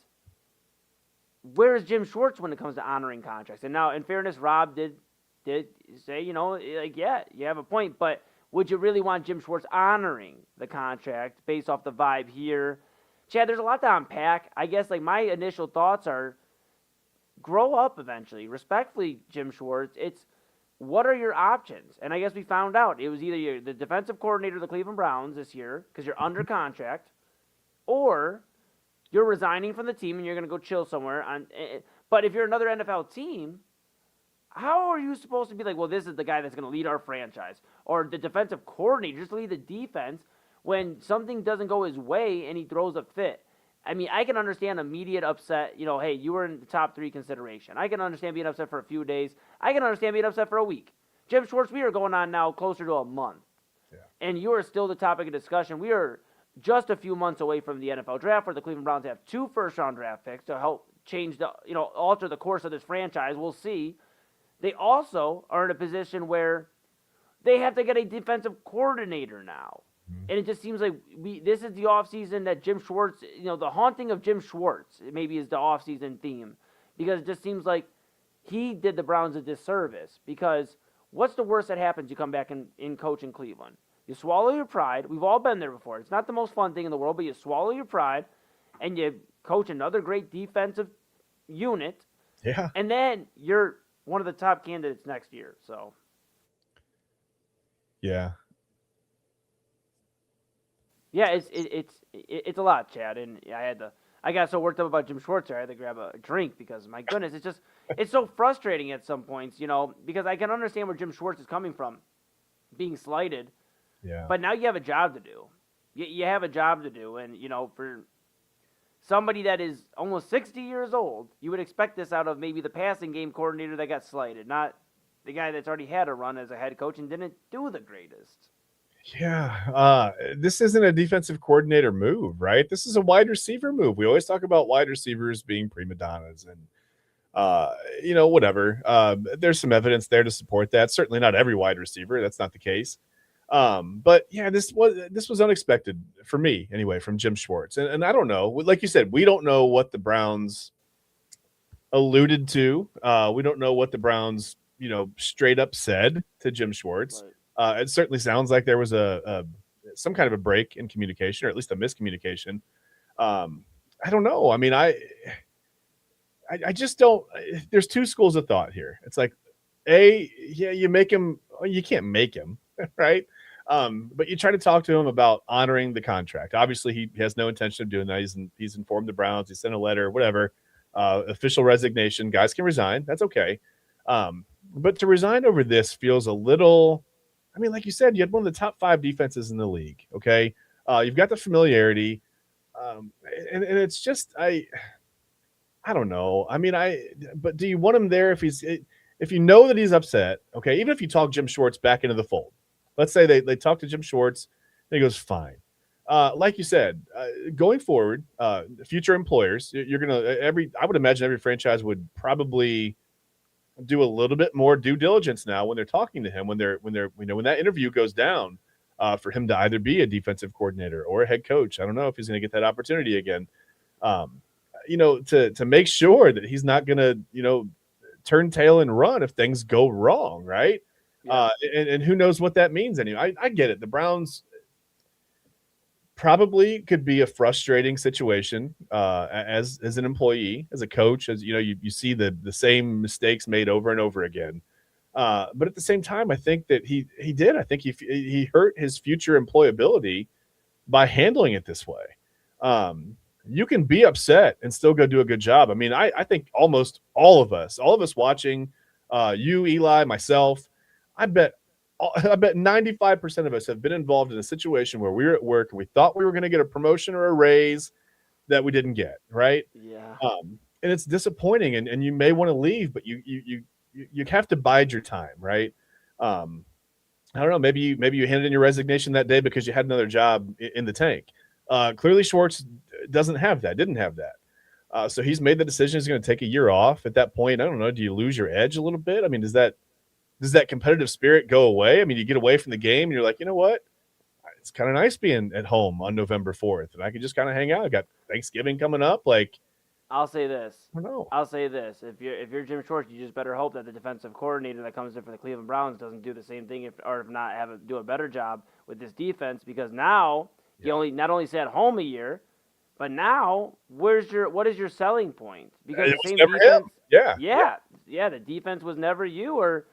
Where is Jim Schwartz when it comes to honoring contracts? And now, in fairness, Rob did say, yeah, you have a point, but would you really want Jim Schwartz honoring the contract based off the vibe here? Chad, there's a lot to unpack. I guess my initial thoughts are grow up eventually. Respectfully, Jim Schwartz, it's what are your options? And I guess we found out it was either you're the defensive coordinator of the Cleveland Browns this year because you're under contract, or you're resigning from the team and you're going to go chill somewhere. But if you're another NFL team, how are you supposed to be well, this is the guy that's going to lead our franchise, or the defensive coordinator just lead the defense when something doesn't go his way and he throws a fit? I mean, I can understand immediate upset. Hey, you were in the top 3 consideration. I can understand being upset for a few days. I can understand being upset for a week. Jim Schwartz, we are going on now closer to a month. Yeah. And you are still the topic of discussion. We are just a few months away from the NFL draft, where the Cleveland Browns have 2 first-round draft picks to help change alter the course of this franchise. We'll see. They also are in a position where they have to get a defensive coordinator now. And it just seems like this is the offseason that Jim Schwartz, the haunting of Jim Schwartz maybe is the offseason theme, because it just seems like he did the Browns a disservice. Because what's the worst that happens? You come back in coach in Cleveland. You swallow your pride. We've all been there before. It's not the most fun thing in the world, but you swallow your pride and you coach another great defensive unit. Yeah. And then you're one of the top candidates next year. So. Yeah. Yeah, it's a lot, Chad, and I got so worked up about Jim Schwartz I had to grab a drink because, my goodness, it's so frustrating at some points, because I can understand where Jim Schwartz is coming from, being slighted. Yeah. But now you have a job to do. You have a job to do, and for somebody that is almost 60 years old, you would expect this out of maybe the passing game coordinator that got slighted, not the guy that's already had a run as a head coach and didn't do the greatest. Yeah, this isn't a defensive coordinator move, right? This is a wide receiver move. We always talk about wide receivers being prima donnas and, whatever. There's some evidence there to support that. Certainly not every wide receiver. That's not the case. But yeah, this was unexpected for me anyway, from Jim Schwartz. And I don't know, like you said, we don't know what the Browns alluded to. We don't know what the Browns, straight up said to Jim Schwartz. Right. It certainly sounds like there was some kind of a break in communication, or at least a miscommunication. I don't know. I mean, I just don't. There's 2 schools of thought here. It's you make him. You can't make him, right? But you try to talk to him about honoring the contract. Obviously, he has no intention of doing that. He's informed the Browns. He sent a letter, whatever. Official resignation. Guys can resign. That's okay. But to resign over this feels a little. I mean, like you said, you had one of the top 5 defenses in the league. Okay, you've got the familiarity, and it's just I don't know. I mean, but do you want him there if you know that he's upset? Okay, even if you talk Jim Schwartz back into the fold, let's say they talk to Jim Schwartz, and he goes fine. Like you said, going forward, future employers, you're gonna I would imagine every franchise would probably do a little bit more due diligence now when they're talking to him, when that interview goes down, for him to either be a defensive coordinator or a head coach. I don't know if he's going to get that opportunity again. To make sure that he's not going to, turn tail and run if things go wrong. Right. Yeah. And who knows what that means anyway. I get it. The Browns probably could be a frustrating situation as an employee, as a coach, as you see the same mistakes made over and over again. But at the same time, I think that he did. I think he hurt his future employability by handling it this way. You can be upset and still go do a good job. I mean, I think almost all of us watching, you, Eli, myself, I bet 95% of us have been involved in a situation where we were at work and we thought we were going to get a promotion or a raise that we didn't get, right? Yeah. And it's disappointing, and you may want to leave, but you have to bide your time, right? I don't know. Maybe you handed in your resignation that day because you had another job in the tank. Clearly, Schwartz didn't have that. So he's made the decision he's going to take a year off. At that point, I don't know, do you lose your edge a little bit? I mean, does that competitive spirit go away? I mean, you get away from the game and you're like, you know what? It's kind of nice being at home on November 4th, and I can just kind of hang out. I got Thanksgiving coming up. Like, I'll say this. I don't know. I'll say this. If you're Jim Schwartz, you just better hope that the defensive coordinator that comes in for the Cleveland Browns doesn't do the same thing, if not do a better job with this defense, because now he not only sat home a year, but now what is your selling point? Because It the was same never defense, him. yeah, the defense was never you, or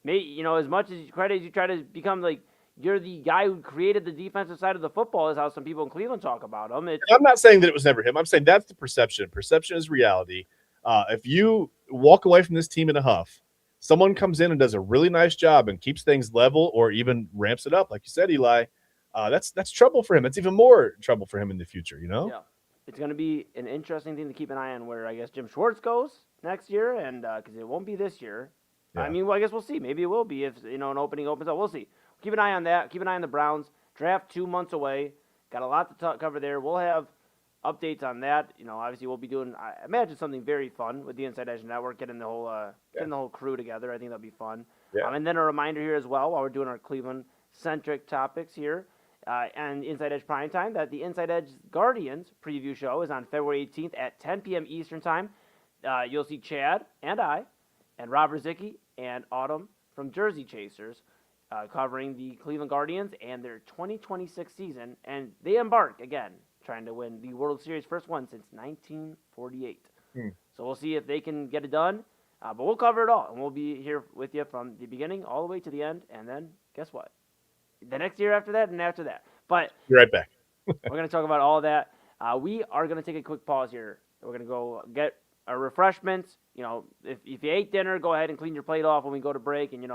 maybe as much as credit as you try to become like you're the guy who created the defensive side of the football, is how some people in Cleveland talk about him. I'm not saying that it was never him. I'm saying that's the perception. Perception is reality. If you walk away from this team in a huff, someone comes in and does a really nice job and keeps things level or even ramps it up, like you said, Eli, that's trouble for him. It's even more trouble for him in the future, Yeah. It's going to be an interesting thing to keep an eye on where I guess Jim Schwartz goes next year, and because it won't be this year. Yeah. I mean, well, I guess we'll see. Maybe it will be if an opening opens up. We'll see. Keep an eye on that. Keep an eye on the Browns. Draft 2 months away. Got a lot to cover there. We'll have updates on that. Obviously we'll be doing, I imagine, something very fun with the Inside Edge Network, getting the whole crew together. I think that'll be fun. Yeah. And then a reminder here as well, while we're doing our Cleveland-centric topics here, and Inside Edge Primetime, that the Inside Edge Guardians preview show is on February 18th at 10 p.m. Eastern Time. You'll see Chad and I and Rob Rizicki and Autumn from Jersey Chasers covering the Cleveland Guardians and their 2026 season. And they embark, again, trying to win the World Series, first one since 1948. So we'll see if they can get it done. But we'll cover it all, and we'll be here with you from the beginning all the way to the end. And then, guess what? The next year after that and after that. But Be right back. we're going to talk about all that. We are going to take a quick pause here. We're going to go get our refreshments. If you ate dinner, go ahead and clean your plate off when we go to break, and,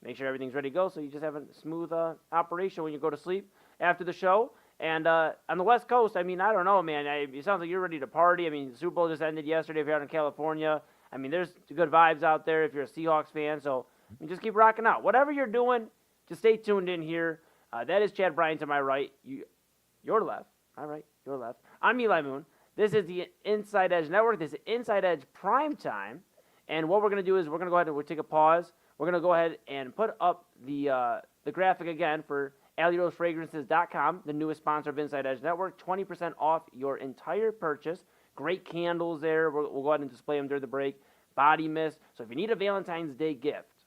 make sure everything's ready to go so you just have a smooth operation when you go to sleep after the show. And on the West Coast, I mean, I don't know, man. It sounds like you're ready to party. I mean, the Super Bowl just ended yesterday if you're out in California. I mean, there's good vibes out there if you're a Seahawks fan. So just keep rocking out. Whatever you're doing, just stay tuned in here. That is Chad Bryan to my right. Your left. All right, your left. I'm Eli Moon. This is the Inside Edge Network. This is Inside Edge Primetime. And what we're going to do is we're going to go ahead and we'll take a pause. We're going to go ahead and put up the graphic again for AlleyRoseFragrances.com, the newest sponsor of Inside Edge Network. 20% off your entire purchase. Great candles there. We'll go ahead and display them during the break. Body mist. So if you need a Valentine's Day gift,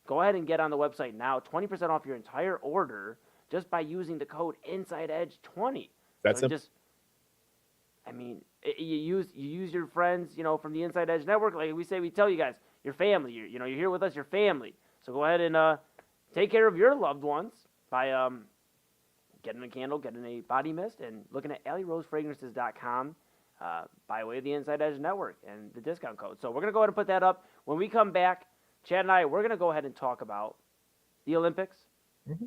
go ahead and get on the website now. 20% off your entire order just by using the code InsideEdge20. That's so it. You use your friends, from the Inside Edge Network. Like we tell you guys, your family. You're here with us, your family. So go ahead and take care of your loved ones by getting a candle, getting a body mist, and looking at AlleyRoseFragrances.com by way of the Inside Edge Network and the discount code. So we're going to go ahead and put that up. When we come back, Chad and I, we're going to go ahead and talk about the Olympics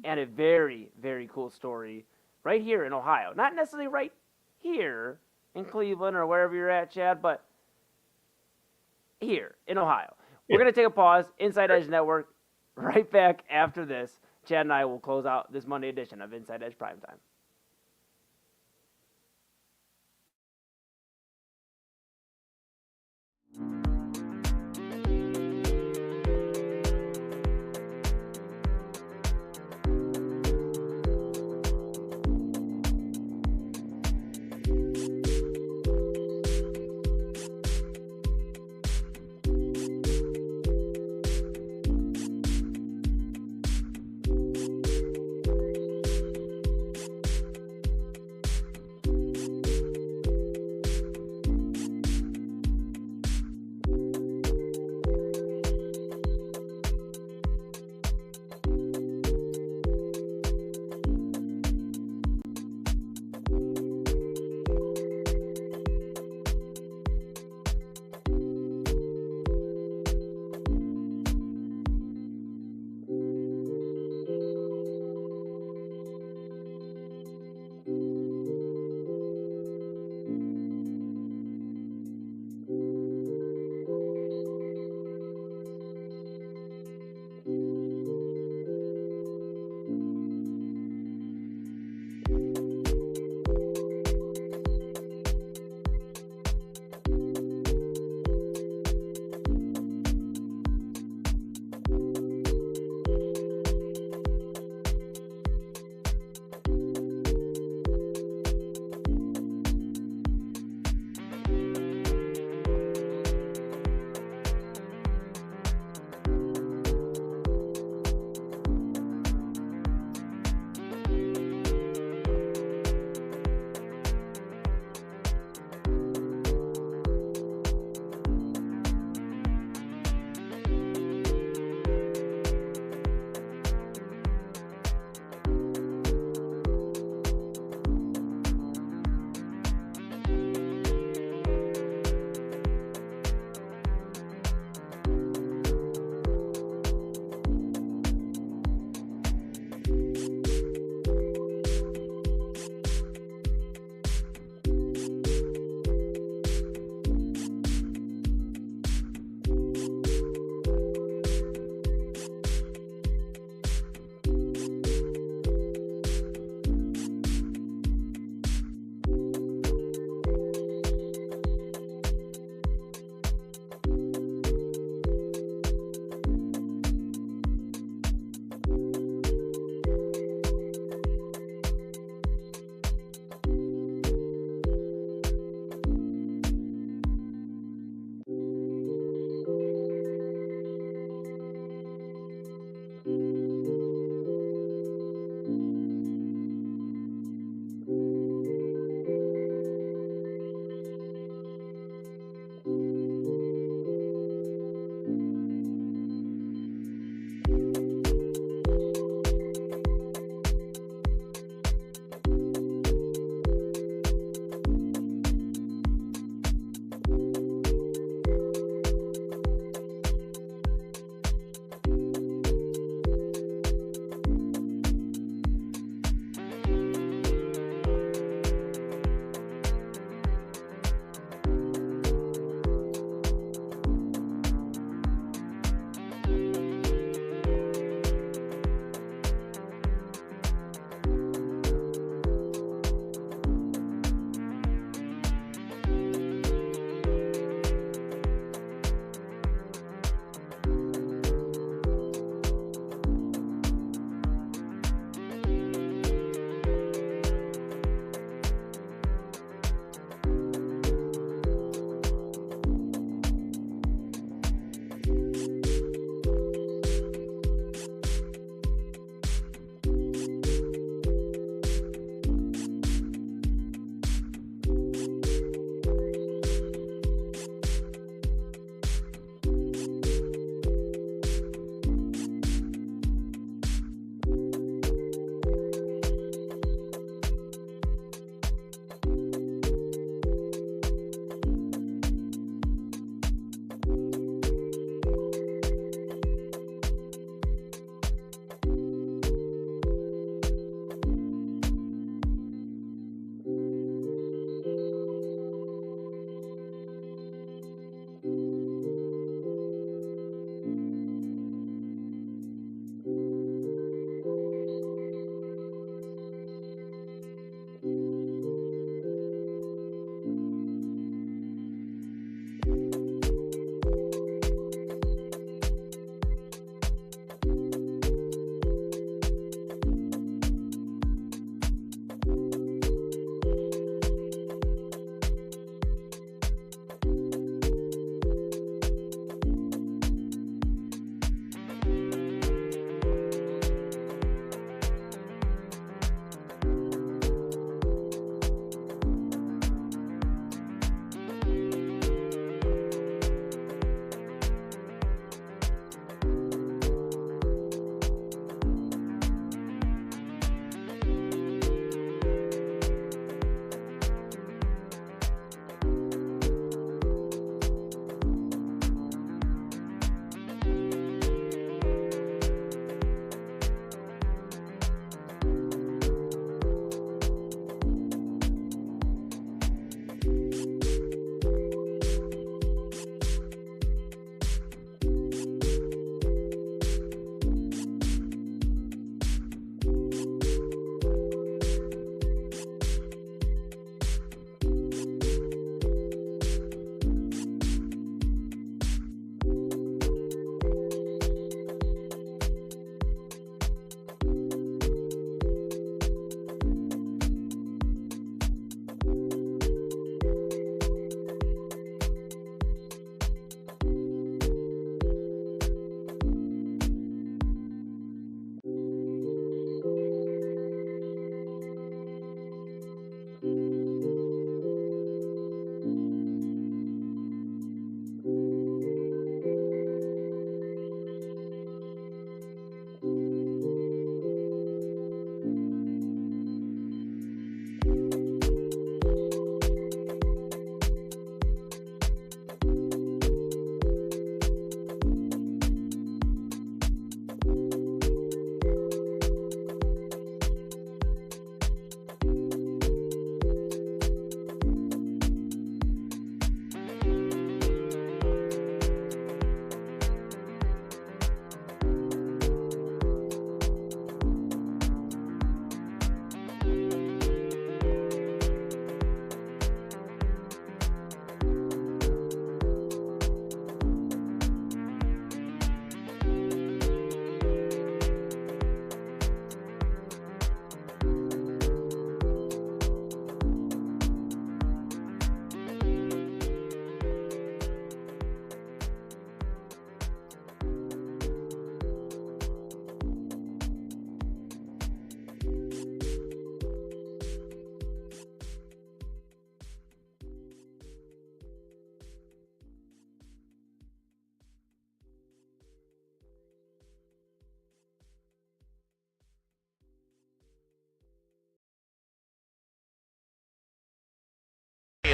and a very, very cool story right here in Ohio. Not necessarily right here in Cleveland or wherever you're at, Chad, but here in Ohio. We're going to take a pause. Inside Edge Network, right back after this. Chad and I will close out this Monday edition of Inside Edge Primetime.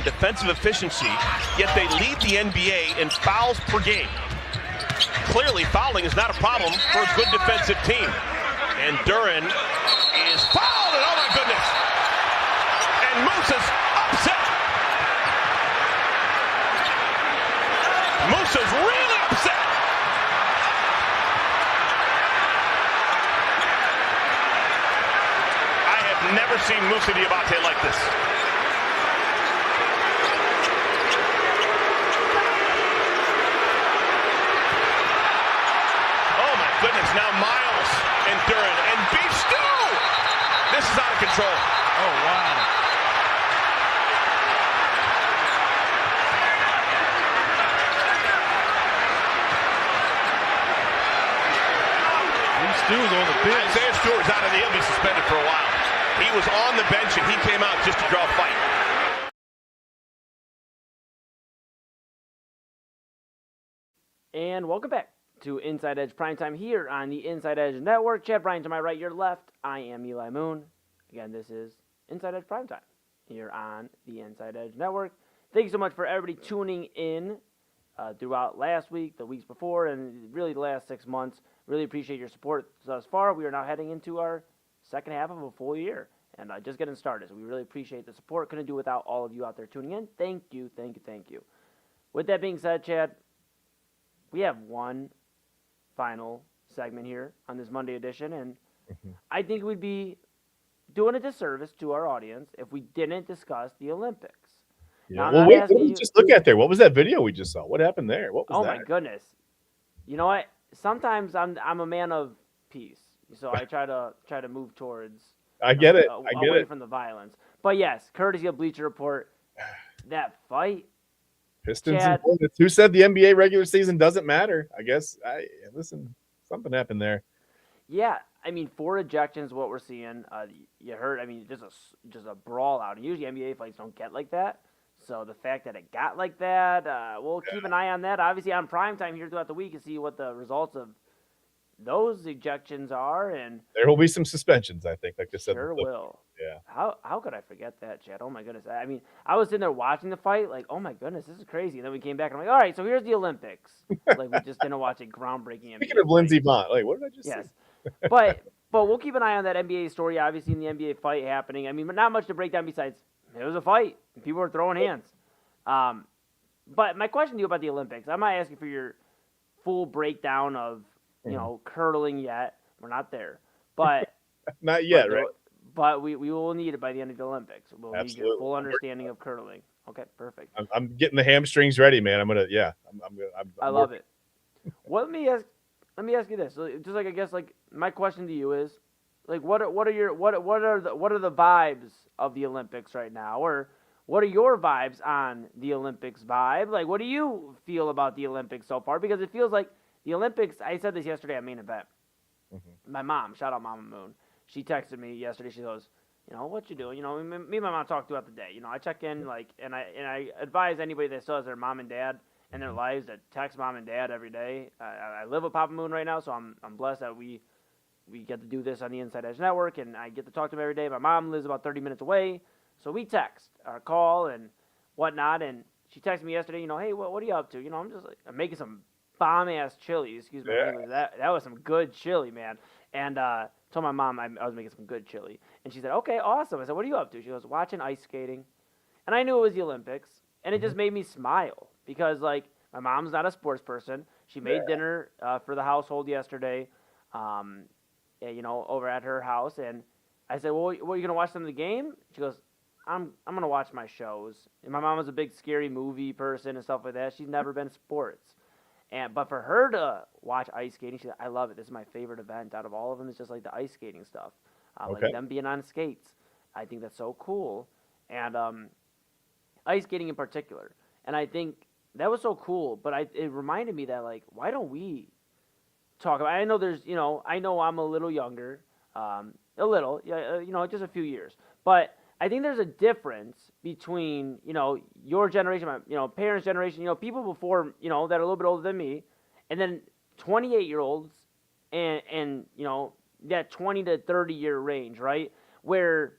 in defensive efficiency, yet they lead the NBA in fouls per game. Clearly, fouling is not a problem for a good defensive team. And Duran is fouled, and oh my goodness! And Moose is upset. Moose is really upset. I have never seen Musa Diabate like this. Oh my goodness, now Miles and Duran and Beef Stew! This is out of control. Oh, wow. Stu was on the bench. Isaiah Stewart's out of the, he'll be suspended for a while. He was on the bench and he came out just to draw a fight. And welcome back to Inside Edge Primetime here on the Inside Edge Network. Chad Bryan to my right, your left. I am Eli Moon. Again, this is Inside Edge Primetime here on the Inside Edge Network. Thank you so much for everybody tuning in throughout last week, the weeks before, and really the last 6 months. Really appreciate your support thus far. We are now heading into our second half of a full year and just getting started. So we really appreciate the support. Couldn't do without all of you out there tuning in. Thank you, thank you, thank you. With that being said, Chad, we have one final segment here on this Monday edition, and I think we'd be doing a disservice to our audience if we didn't discuss the Olympics. Yeah. Well, wait, what did we just look at there? What was that video we just saw? What happened there? What was that? Oh, my goodness. You know what? Sometimes I'm a man of peace, so I try to move towards. I get it. Away from the violence. But yes, courtesy of Bleacher Report, that fight. Pistons and Hornets. Who said the NBA regular season doesn't matter? I guess. Listen, something happened there. Yeah, I mean, 4 ejections, what we're seeing. You heard. I mean, just a brawl out. And usually NBA fights don't get like that. So the fact that it got like that, we'll keep an eye on that. Obviously, on primetime here throughout the week, and see what the results of those ejections are. And there will be some suspensions, I think. Like I said, sure will. Yeah. How could I forget that, Chad? Oh my goodness. I mean, I was sitting there watching the fight, like, oh my goodness, this is crazy. And then we came back, and I'm like, all right, so here's the Olympics. Like we just didn't watch a groundbreaking. Speaking of Lindsey Vonn, like, what did I just say? Yes, but we'll keep an eye on that NBA story. Obviously, in the NBA fight happening. I mean, but not much to break down besides it was a fight. People were throwing hands. But my question to you about the Olympics, I'm not asking for your full breakdown of, curling yet. We're not there. But not yet, right? But we will need it by the end of the Olympics. We'll Absolutely. need your full understanding of curling. Okay, perfect. I'm getting the hamstrings ready, man. I love it. Well, let me ask you this. Just like I guess like my question to you is, like what are the vibes of the Olympics right now, or what are your vibes on the Olympics vibe? Like, what do you feel about the Olympics so far? Because it feels like the Olympics, I said this yesterday at Main Event. My mom, shout out Mama Moon, she texted me yesterday. She goes, what you doing? Me and my mom talk throughout the day. I check in, and I advise anybody that still has their mom and dad in their lives to text mom and dad every day. I live with Papa Moon right now, so I'm blessed that we get to do this on the Inside Edge Network, and I get to talk to them every day. My mom lives about 30 minutes away. So we text or call and whatnot, and she texted me yesterday, hey, what are you up to? I'm making some bomb-ass chili. Excuse me. Yeah. That was some good chili, man. And told my mom I was making some good chili. And she said, okay, awesome. I said, what are you up to? She goes, watching ice skating. And I knew it was the Olympics, and it just made me smile because, like, my mom's not a sports person. She made dinner for the household yesterday, over at her house. And I said, well, what, are you going to watch some of the game? She goes, I'm gonna watch my shows. And my mom was a big scary movie person and stuff like that. She's never been sports, but for her to watch ice skating, she said, I love it. This is my favorite event out of all of them. It's just like the ice skating stuff, like them being on skates. I think that's so cool, and ice skating in particular. And I think that was so cool. But it reminded me that, like, why don't we talk about? I know there's, I know I'm a little younger, just a few years, but I think there's a difference between, your generation, my, parents' generation, people before, that are a little bit older than me, and then 28-year-olds and that 20 to 30-year range, right? Where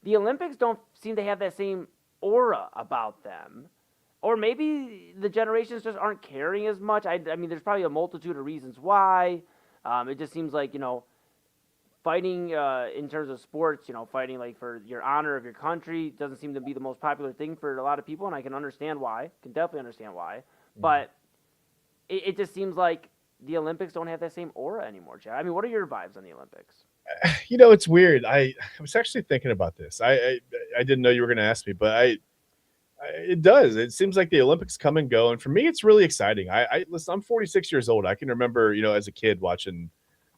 the Olympics don't seem to have that same aura about them. Or maybe the generations just aren't caring as much. I mean, there's probably a multitude of reasons why. It just seems like, fighting in terms of sports, fighting like for your honor of your country doesn't seem to be the most popular thing for a lot of people, and I can understand why. Can definitely understand why. But it just seems like the Olympics don't have that same aura anymore, Chad. I mean, what are your vibes on the Olympics? It's weird. I was actually thinking about this. I didn't know you were going to ask me, but it does. It seems like the Olympics come and go, and for me, it's really exciting. Listen. I'm 46 years old. I can remember, as a kid watching,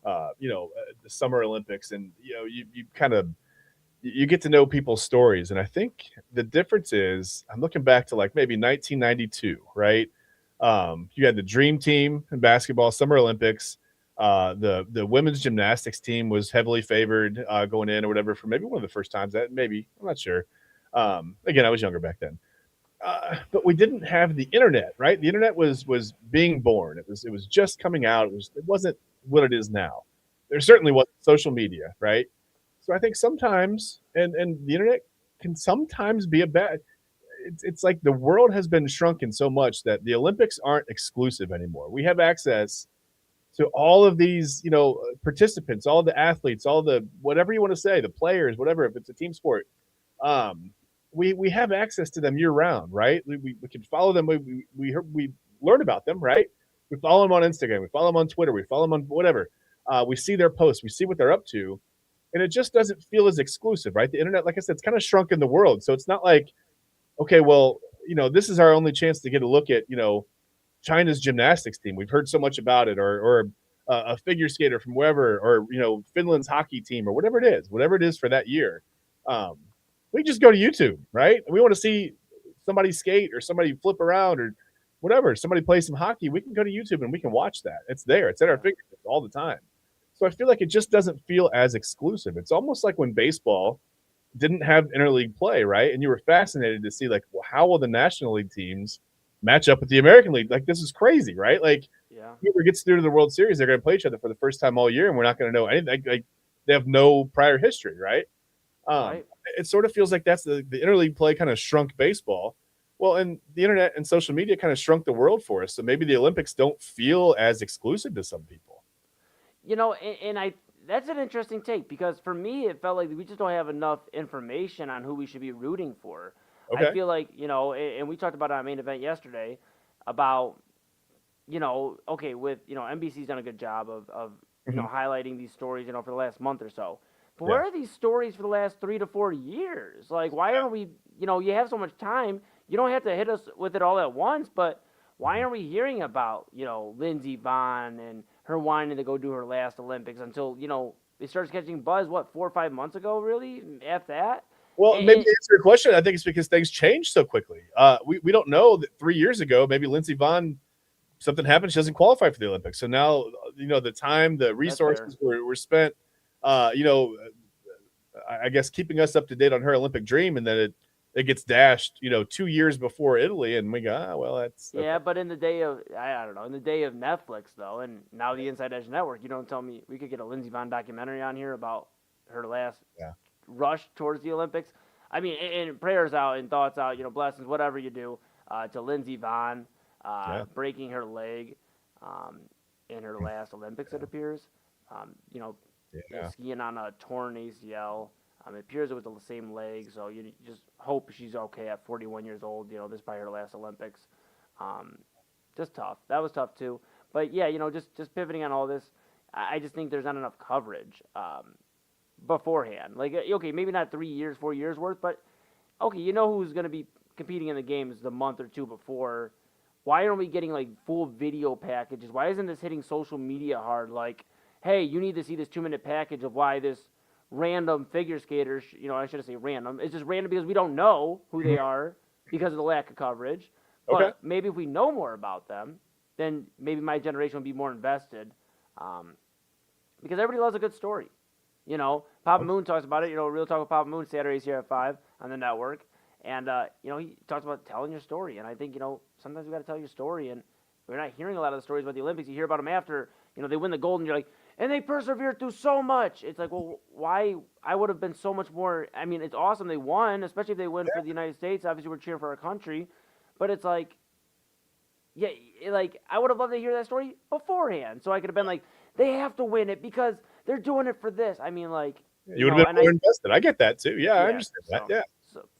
the Summer Olympics, and you kind of you get to know people's stories. And I think the difference is, I'm looking back to like maybe 1992, right? You had the Dream Team in basketball, Summer Olympics. The women's gymnastics team was heavily favored going in or whatever for maybe one of the first times. That maybe, I'm not sure. Again, I was younger back then. But we didn't have the internet, right? The internet was being born. It was just coming out. It wasn't what it is now. There certainly wasn't social media, right? So I think sometimes, and the internet can sometimes be a bad. It's like the world has been shrunken so much that the Olympics aren't exclusive anymore. We have access to all of these, participants, all the athletes, all the whatever you want to say, the players, whatever. If it's a team sport, we have access to them year round, right? We can follow them. We learn about them, right? We follow them on Instagram. We follow them on Twitter. We follow them on whatever. We see their posts. We see what they're up to, and it just doesn't feel as exclusive, right? The internet, like I said, it's kind of shrunk in the world, so it's not like, okay, well, this is our only chance to get a look at, China's gymnastics team. We've heard so much about it, or a figure skater from wherever, or Finland's hockey team, or whatever it is for that year. We just go to YouTube, right? We want to see somebody skate or somebody flip around or whatever. Somebody play some hockey. We can go to YouTube and we can watch that. It's there. It's at our fingertips all the time. So I feel like it just doesn't feel as exclusive. It's almost like when baseball didn't have interleague play, right? And you were fascinated to see, like, well, how will the National League teams match up with the American League? Like, this is crazy, right? Like, whoever gets through to the World Series, they're going to play each other for the first time all year, and we're not going to know anything. Like, they have no prior history, right? Right. It sort of feels like that's the interleague play kind of shrunk baseball. Well, and the internet and social media kind of shrunk the world for us. So maybe the Olympics don't feel as exclusive to some people. That's an interesting take, because for me, it felt like we just don't have enough information on who we should be rooting for. Okay. I feel like, and we talked about it on Main Event yesterday about, okay, with, NBC's done a good job of highlighting these stories, for the last month or so. But where are these stories for the last 3 to 4 years? Like, why aren't we, you have so much time. You don't have to hit us with it all at once, but why aren't we hearing about, Lindsey Vonn and her wanting to go do her last Olympics until, it starts catching buzz, 4 or 5 months ago, really, after that? Well, maybe to answer your question, I think it's because things change so quickly. We don't know that 3 years ago, maybe Lindsey Vonn, something happened, she doesn't qualify for the Olympics. So now, the time, the resources were spent, I guess, keeping us up to date on her Olympic dream, and then it gets dashed, 2 years before Italy, and we go, well, that's okay. Yeah, but in the day of, I don't know, in the day of Netflix, though, and now the Inside Edge Network, you don't tell me we could get a Lindsey Vonn documentary on here about her last rush towards the Olympics. I mean, and prayers out and thoughts out, blessings, whatever you do, to Lindsey Vonn breaking her leg in her last Olympics, it appears. Skiing on a torn ACL. It appears it was the same leg, so you just hope she's okay at 41 years old. This is probably her last Olympics. Just tough. That was tough too. But yeah, just pivoting on all this, I just think there's not enough coverage beforehand. Like, okay, maybe not 3 years, 4 years worth, but okay, who's going to be competing in the games the month or two before. Why aren't we getting like full video packages? Why isn't this hitting social media hard? Like, hey, you need to see this 2-minute package of why this random figure skaters, I shouldn't say random. It's just random because we don't know who they are because of the lack of coverage. But maybe if we know more about them, then maybe my generation would be more invested. Because everybody loves a good story. Papa Moon talks about it. Real Talk with Papa Moon, Saturdays here at 5 on the network. And, he talks about telling your story. And I think, sometimes we got to tell your story. And we're not hearing a lot of the stories about the Olympics. You hear about them after, they win the gold, and you're like, and they persevered through so much. It's like, well, why? I would have been so much more. I mean, it's awesome they won, especially if they win for the United States. Obviously, we're cheering for our country, but it's like, yeah, like I would have loved to hear that story beforehand, so I could have been like, they have to win it because they're doing it for this. I mean, like, You would have been more invested. I get that too. Yeah, I understand that. Yeah.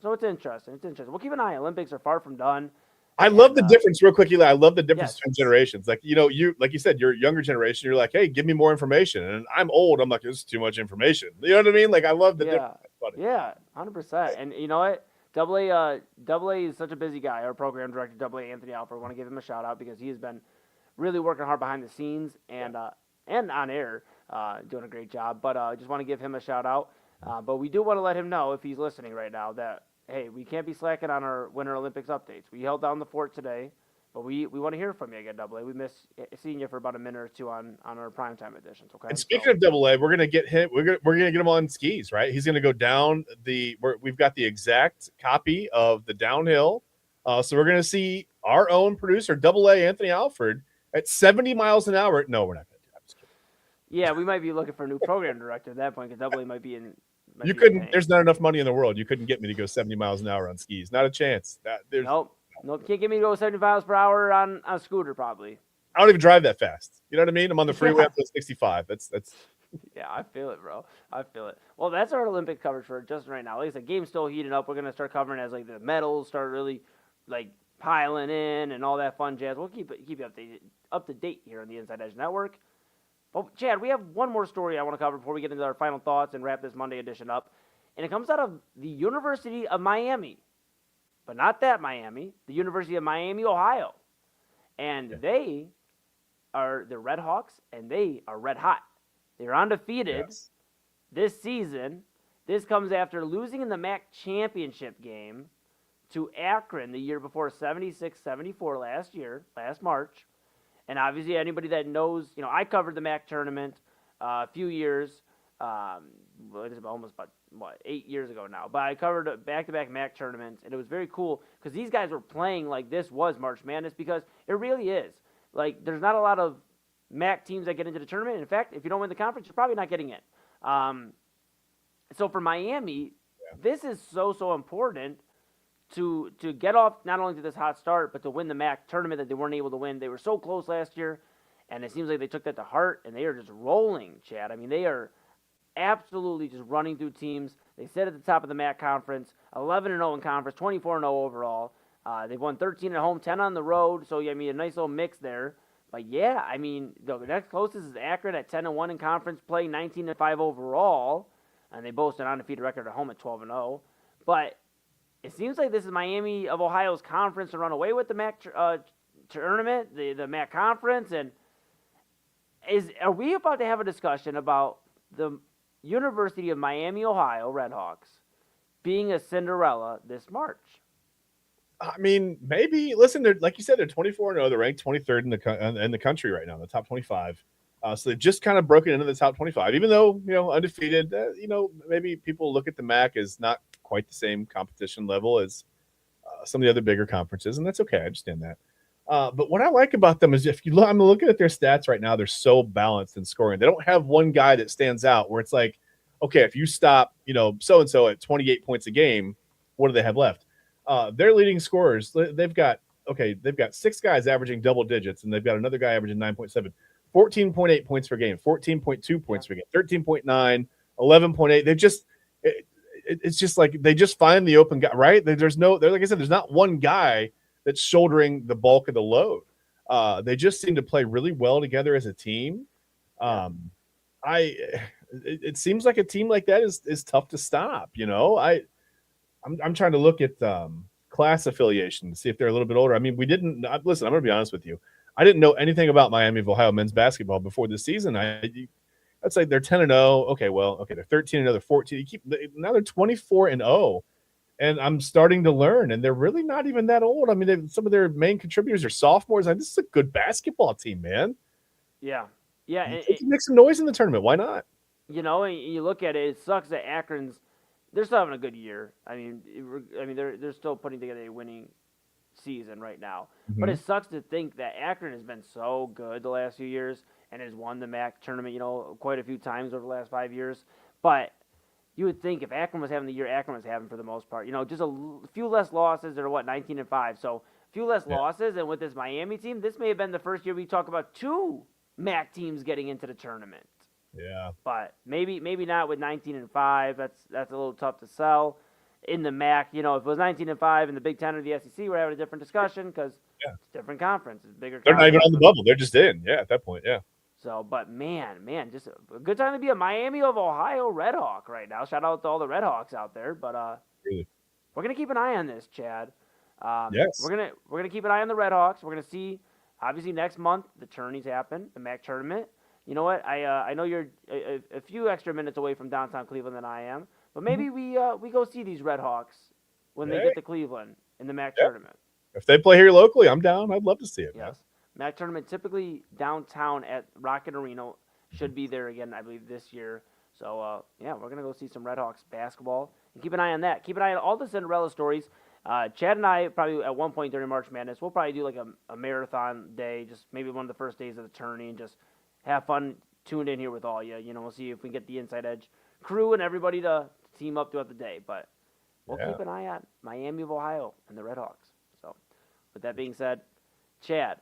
So it's interesting. It's interesting. We'll keep an eye. Olympics are far from done. I love the difference, real quick, Eli. I love the difference between Yes. generations. Like, you like you said, you're younger generation. You're like, hey, give me more information. And I'm old. I'm like, this is too much information. You know what I mean? Like, I love the difference. Yeah, 100%. And you know what? Double A is such a busy guy. Our program director, Double A, Anthony Alford, want to give him a shout out because he has been really working hard behind the scenes and on air, doing a great job. But I just want to give him a shout out. But we do want to let him know, if he's listening right now, that hey, we can't be slacking on our Winter Olympics updates. We held down the fort today, but we want to hear from you again, Double A. We miss seeing you for about a minute or two on our primetime editions. Okay. And speaking of Double A, we're gonna get him. We're gonna get him on skis, right? He's gonna go down we've got the exact copy of the downhill. So we're gonna see our own producer, Double A, Anthony Alford, at 70 miles an hour. No, we're not gonna do that. I'm just kidding. Yeah, we might be looking for a new program director at that point because Double A might be in. You couldn't. There's not enough money in the world. You couldn't get me to go 70 miles an hour on skis. Not a chance. Nope. Can't get me to go 70 miles per hour on a scooter, probably. I don't even drive that fast. You know what I mean? I'm on the freeway up to 65. That's. Yeah, I feel it, bro. I feel it. Well, that's our Olympic coverage for just right now. Like I said, game's still heating up. We're gonna start covering as like the medals start really like piling in and all that fun jazz. We'll keep you up to date here on the Inside Edge Network. But Chad, we have one more story I want to cover before we get into our final thoughts and wrap this Monday edition up. And it comes out of the University of Miami. But not that Miami, the University of Miami, Ohio. And they are the Red Hawks, and they are red hot. They're undefeated this season. This comes after losing in the MAC championship game to Akron the year before, 76-74 last March. And obviously, anybody that knows, I covered the MAC tournament a few years. It is almost about 8 years ago now. But I covered back-to-back MAC tournaments, and it was very cool because these guys were playing like this was March Madness because it really is. Like, there's not a lot of MAC teams that get into the tournament. In fact, if you don't win the conference, you're probably not getting in. So for Miami, this is so important to get off not only to this hot start, but to win the MAC tournament that they weren't able to win. They were so close last year, and it seems like they took that to heart, and they are just rolling, Chad. I mean, they are absolutely just running through teams. They sit at the top of the MAC conference, 11-0 in conference, 24-0 overall. They've won 13 at home, 10 on the road, so, I mean, a nice little mix there. But, yeah, I mean, the next closest is Akron at 10-1 in conference play, 19-5 overall, and they boast an undefeated record at home at 12-0. But it seems like this is Miami of Ohio's conference to run away with the MAC tournament, the MAC conference. And are we about to have a discussion about the University of Miami, Ohio Redhawks being a Cinderella this March? I mean, maybe. Listen, they're like you said, they're 24-0. They're ranked 23rd in the country right now, in the top 25. So they've just kind of broken into the top 25, even though undefeated. Maybe people look at the MAC as not quite the same competition level as some of the other bigger conferences, and that's okay. I understand that. But what I like about them is I'm looking at their stats right now, they're so balanced in scoring. They don't have one guy that stands out where it's like, okay, if you stop, so-and-so at 28 points a game, what do they have left? Their leading scorers, they've got 6 guys averaging double digits, and they've got another guy averaging 9.7, 14.8 points per game, 14.2 points per game, 13.9, 11.8. They just it's just like they just find the open guy, right? Like I said, there's not one guy that's shouldering the bulk of the load. They just seem to play really well together as a team. It seems like a team like that is tough to stop. I'm trying to look at class affiliation to see if they're a little bit older. I mean, listen, I'm going to be honest with you. I didn't know anything about Miami of Ohio men's basketball before this season. I'd say they're 10-0. Okay, they're 13-0, they're 14. Now they're 24-0. And I'm starting to learn, and they're really not even that old. I mean, some of their main contributors are sophomores. This is a good basketball team, man. Yeah. They can make some noise in the tournament. Why not? And you look at it, it sucks that Akron's they're still having a good year. I mean, they're still putting together a winning season right now. Mm-hmm. But it sucks to think that Akron has been so good the last few years, and has won the MAC tournament, quite a few times over the last 5 years. But you would think if Akron was having the year Akron was having for the most part, just a few less losses. They're 19-5, so a few less losses. And with this Miami team, this may have been the first year we talk about 2 MAC teams getting into the tournament. Yeah. But maybe not with 19-5. That's a little tough to sell. In the MAC, if it was 19-5 in the Big Ten or the SEC, we're having a different discussion because it's a different conference, it's a bigger. They're not even on the bubble; they're just in. Yeah, at that point, yeah. So, but man, just a good time to be a Miami of Ohio Redhawk right now. Shout out to all the Redhawks out there. But Really? we're gonna keep an eye on this, Chad. Yes. We're gonna keep an eye on the Redhawks. We're gonna see. Obviously, next month the tourneys happen, the MAC tournament. You know what? I know you're a few extra minutes away from downtown Cleveland than I am, but maybe we go see these Redhawks when they get to Cleveland in the MAC tournament. If they play here locally, I'm down. I'd love to see it. Yes. MAC tournament typically downtown at Rocket Arena should be there again, I believe, this year. So, we're going to go see some Redhawks basketball and keep an eye on that. Keep an eye on all the Cinderella stories. Chad and I probably at one point during March Madness, we'll probably do like a marathon day, just maybe one of the first days of the tourney, and just have fun tuned in here with all you. We'll see if we can get the Inside Edge crew and everybody to team up throughout the day. But we'll keep an eye on Miami of Ohio and the Redhawks. So, with that being said, Chad,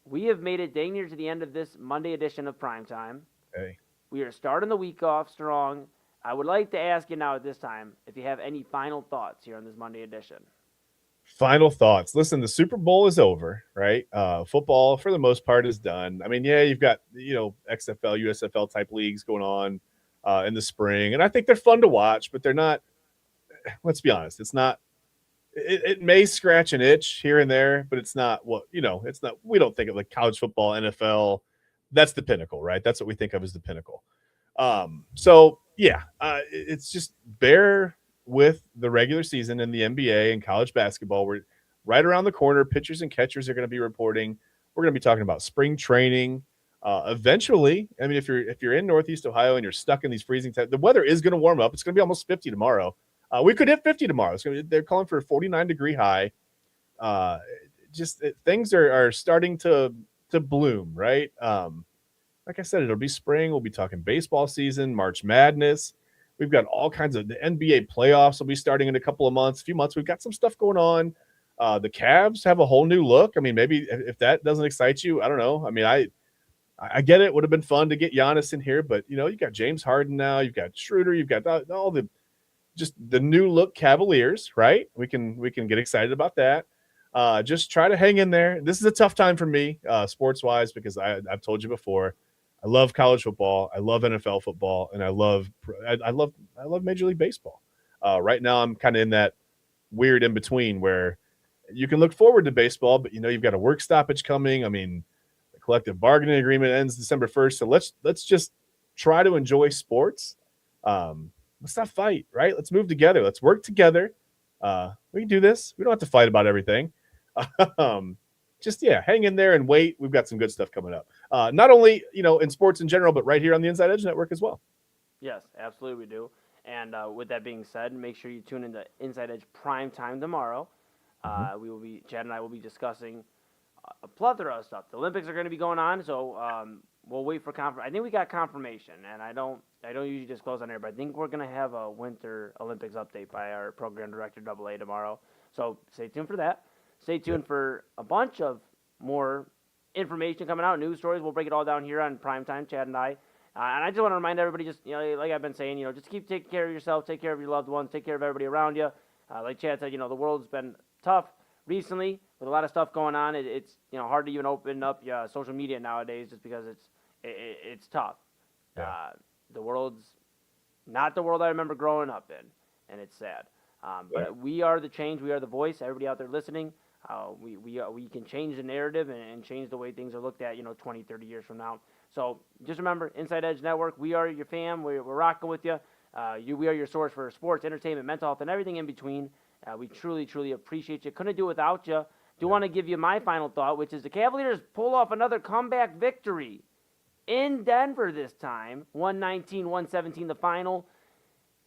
we have made it dang near to the end of this Monday edition of Primetime. Hey. We are starting the week off strong. I would like to ask you now at this time if you have any final thoughts here on this Monday edition. Final thoughts. Listen, the Super Bowl is over, right? Football, for the most part, is done. I mean, you've got, XFL, USFL type leagues going on in the spring, and I think they're fun to watch, but they're not, let's be honest, it's not, it may scratch an itch here and there, but it's not it's not, we don't think of like college football, NFL. That's the pinnacle, right? That's what we think of as the pinnacle. It's just bear with the regular season in the NBA and college basketball. We're right around the corner. Pitchers and catchers are going to be reporting. We're going to be talking about spring training. Eventually, I mean, if you're in Northeast Ohio and you're stuck in these freezing temps, the weather is going to warm up. It's going to be almost 50 tomorrow. We could hit 50 tomorrow. They're calling for a 49-degree high. Things are starting to bloom, right? Like I said, it'll be spring. We'll be talking baseball season, March Madness. We've got all kinds of the NBA playoffs will be starting in a few months. We've got some stuff going on. The Cavs have a whole new look. I mean, maybe if that doesn't excite you, I don't know. I mean, I get it. It would have been fun to get Giannis in here, but you got James Harden now. You've got Schroder. You've got all the new look Cavaliers, right? We can get excited about that. Just try to hang in there. This is a tough time for me, sports wise, because I've told you before, I love college football, I love NFL football, and I love Major League Baseball. Right now, I'm kind of in that weird in between where you can look forward to baseball, but you've got a work stoppage coming. I mean, the collective bargaining agreement ends December 1st, so let's just try to enjoy sports. Let's not fight, right? Let's move together. Let's work together. We can do this. We don't have to fight about everything. Hang in there and wait. We've got some good stuff coming up. Not only, in sports in general, but right here on the Inside Edge Network as well. Yes, absolutely we do. And with that being said, make sure you tune into Inside Edge Primetime tomorrow. Chad and I will be discussing a plethora of stuff. The Olympics are going to be going on, so we'll wait for I think we got confirmation, and I don't usually disclose on air, but I think we're going to have a Winter Olympics update by our program director, AA, tomorrow. So stay tuned for that. Stay tuned for a bunch of more information coming out, news stories. We'll break it all down here on Primetime, Chad and I. And I just want to remind everybody, like I've been saying, just keep taking care of yourself, take care of your loved ones, take care of everybody around you. Like Chad said, the world's been tough recently with a lot of stuff going on. It's hard to even open up social media nowadays just because it's tough. Yeah. The world's not the world I remember growing up in, and it's sad. But we are the change. We are the voice. Everybody out there listening, we can change the narrative and change the way things are looked at, 20, 30 years from now. So just remember, Inside Edge Network, we are your fam. We're rocking with you. We are your source for sports, entertainment, mental health, and everything in between. We truly, truly appreciate you. Couldn't do it without you. Do want to give you my final thought, which is the Cavaliers pull off another comeback victory in Denver this time, 119-117 the final.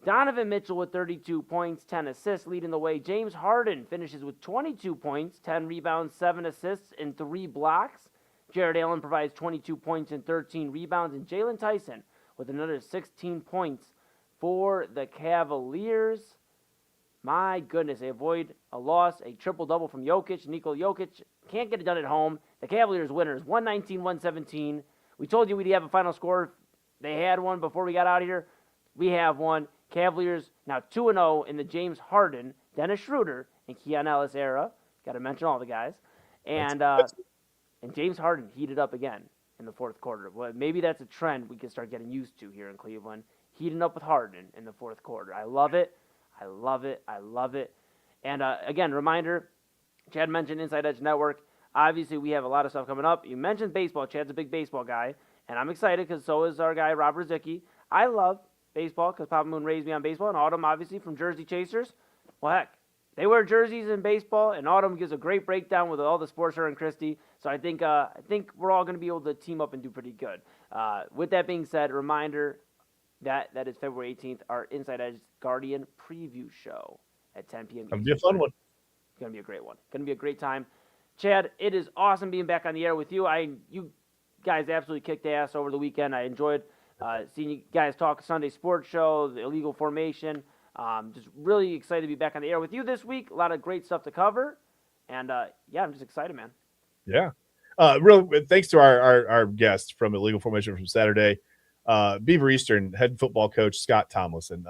Donovan Mitchell with 32 points, 10 assists, leading the way. James Harden finishes with 22 points, 10 rebounds, 7 assists, and 3 blocks. Jared Allen provides 22 points and 13 rebounds, and Jalen Tyson with another 16 points for the Cavaliers. My goodness, they avoid a loss, a triple-double from Jokic. Nikola Jokic can't get it done at home. The Cavaliers winners, 119-117. We told you we'd have a final score. They had one before we got out of here. We have one. Cavaliers now 2-0 in the James Harden, Dennis Schroder, and Keon Ellis era. Got to mention all the guys. And James Harden heated up again in the fourth quarter. Well, maybe that's a trend we can start getting used to here in Cleveland. Heating up with Harden in the fourth quarter. I love it. I love it. I love it. And again, reminder, Chad mentioned Inside Edge Network. Obviously, we have a lot of stuff coming up. You mentioned baseball. Chad's a big baseball guy, and I'm excited because so is our guy, Rob Rizicki. I love baseball because Papa Moon raised me on baseball, and Autumn, obviously, from Jersey Chasers. Well, heck, they wear jerseys in baseball, and Autumn gives a great breakdown with all the sports her and Christy. So I think we're all going to be able to team up and do pretty good. With that being said, reminder, that is February 18th, our Inside Edge Guardian preview show at 10 p.m. It'll be a fun one. It's going to be a great one. Going to be a great time. Chad, it is awesome being back on the air with you. You guys absolutely kicked ass over the weekend. I enjoyed seeing you guys talk Sunday sports show, the illegal formation. Just really excited to be back on the air with you this week. A lot of great stuff to cover. And, I'm just excited, man. Yeah. Real thanks to our guest from Illegal Formation from Saturday, Beaver Eastern head football coach Scott Tomlinson.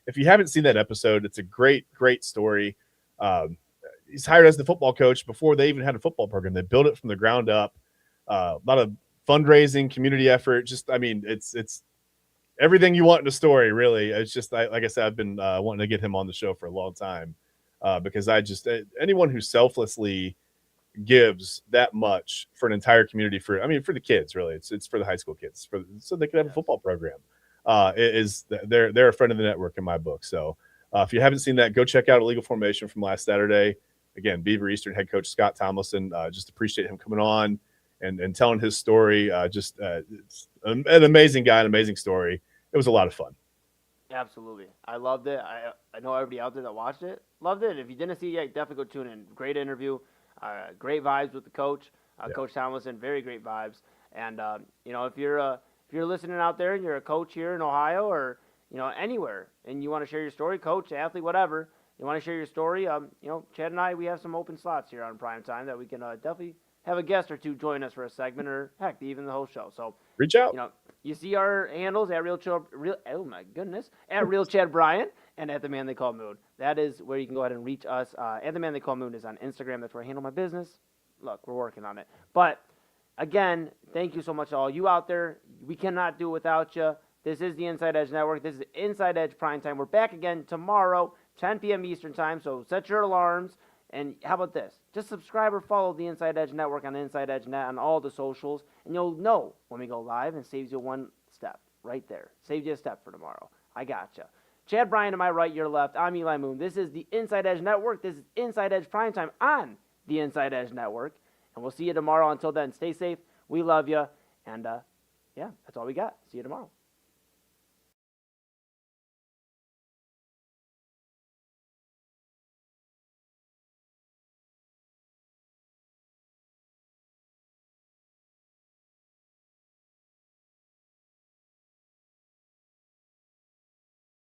If you haven't seen that episode, it's a great story. He's hired as the football coach before they even had a football program. They built it from the ground up. A lot of fundraising, community effort. It's everything you want in a story, really. It's just like I said, I've been wanting to get him on the show for a long time because anyone who selflessly gives that much for an entire community for the kids, really. It's for the high school kids, so they can have a football program. They're a friend of the network in my book. So if you haven't seen that, go check out Illegal Formation from last Saturday. Again, Beaver Eastern head coach Scott Tomlinson. Just appreciate him coming on and telling his story. It's an amazing guy, an amazing story. It was a lot of fun. Absolutely. I loved it. I know everybody out there that watched it loved it. If you didn't see it yet, definitely go tune in. Great interview. Great vibes with the coach, Coach Tomlinson. Very great vibes. And if you're listening out there and you're a coach here in Ohio or anywhere, and you want to share your story, coach, athlete, whatever, you want to share your story, Chad and I, we have some open slots here on Primetime that we can definitely have a guest or two join us for a segment, or heck, even the whole show. So reach out. You see our handles at Real Chad Bryan and at the Man They Call Moon. That is where you can go ahead and reach us. And the Man They Call Moon is on Instagram. That's where I handle my business. Look, we're working on it. But again, thank you so much to all you out there. We cannot do it without you. This is the Inside Edge Network. This is Inside Edge Primetime. We're back again tomorrow, 10 p.m. Eastern Time. So set your alarms. And how about this? Just subscribe or follow the Inside Edge Network on Inside Edge Net on all the socials, and you'll know when we go live, and saves you one step right there. Saves you a step for tomorrow. I gotcha. Chad Bryan to my right, your left. I'm Eli Moon. This is the Inside Edge Network. This is Inside Edge Primetime on the Inside Edge Network. And we'll see you tomorrow. Until then, stay safe. We love you. And, that's all we got. See you tomorrow.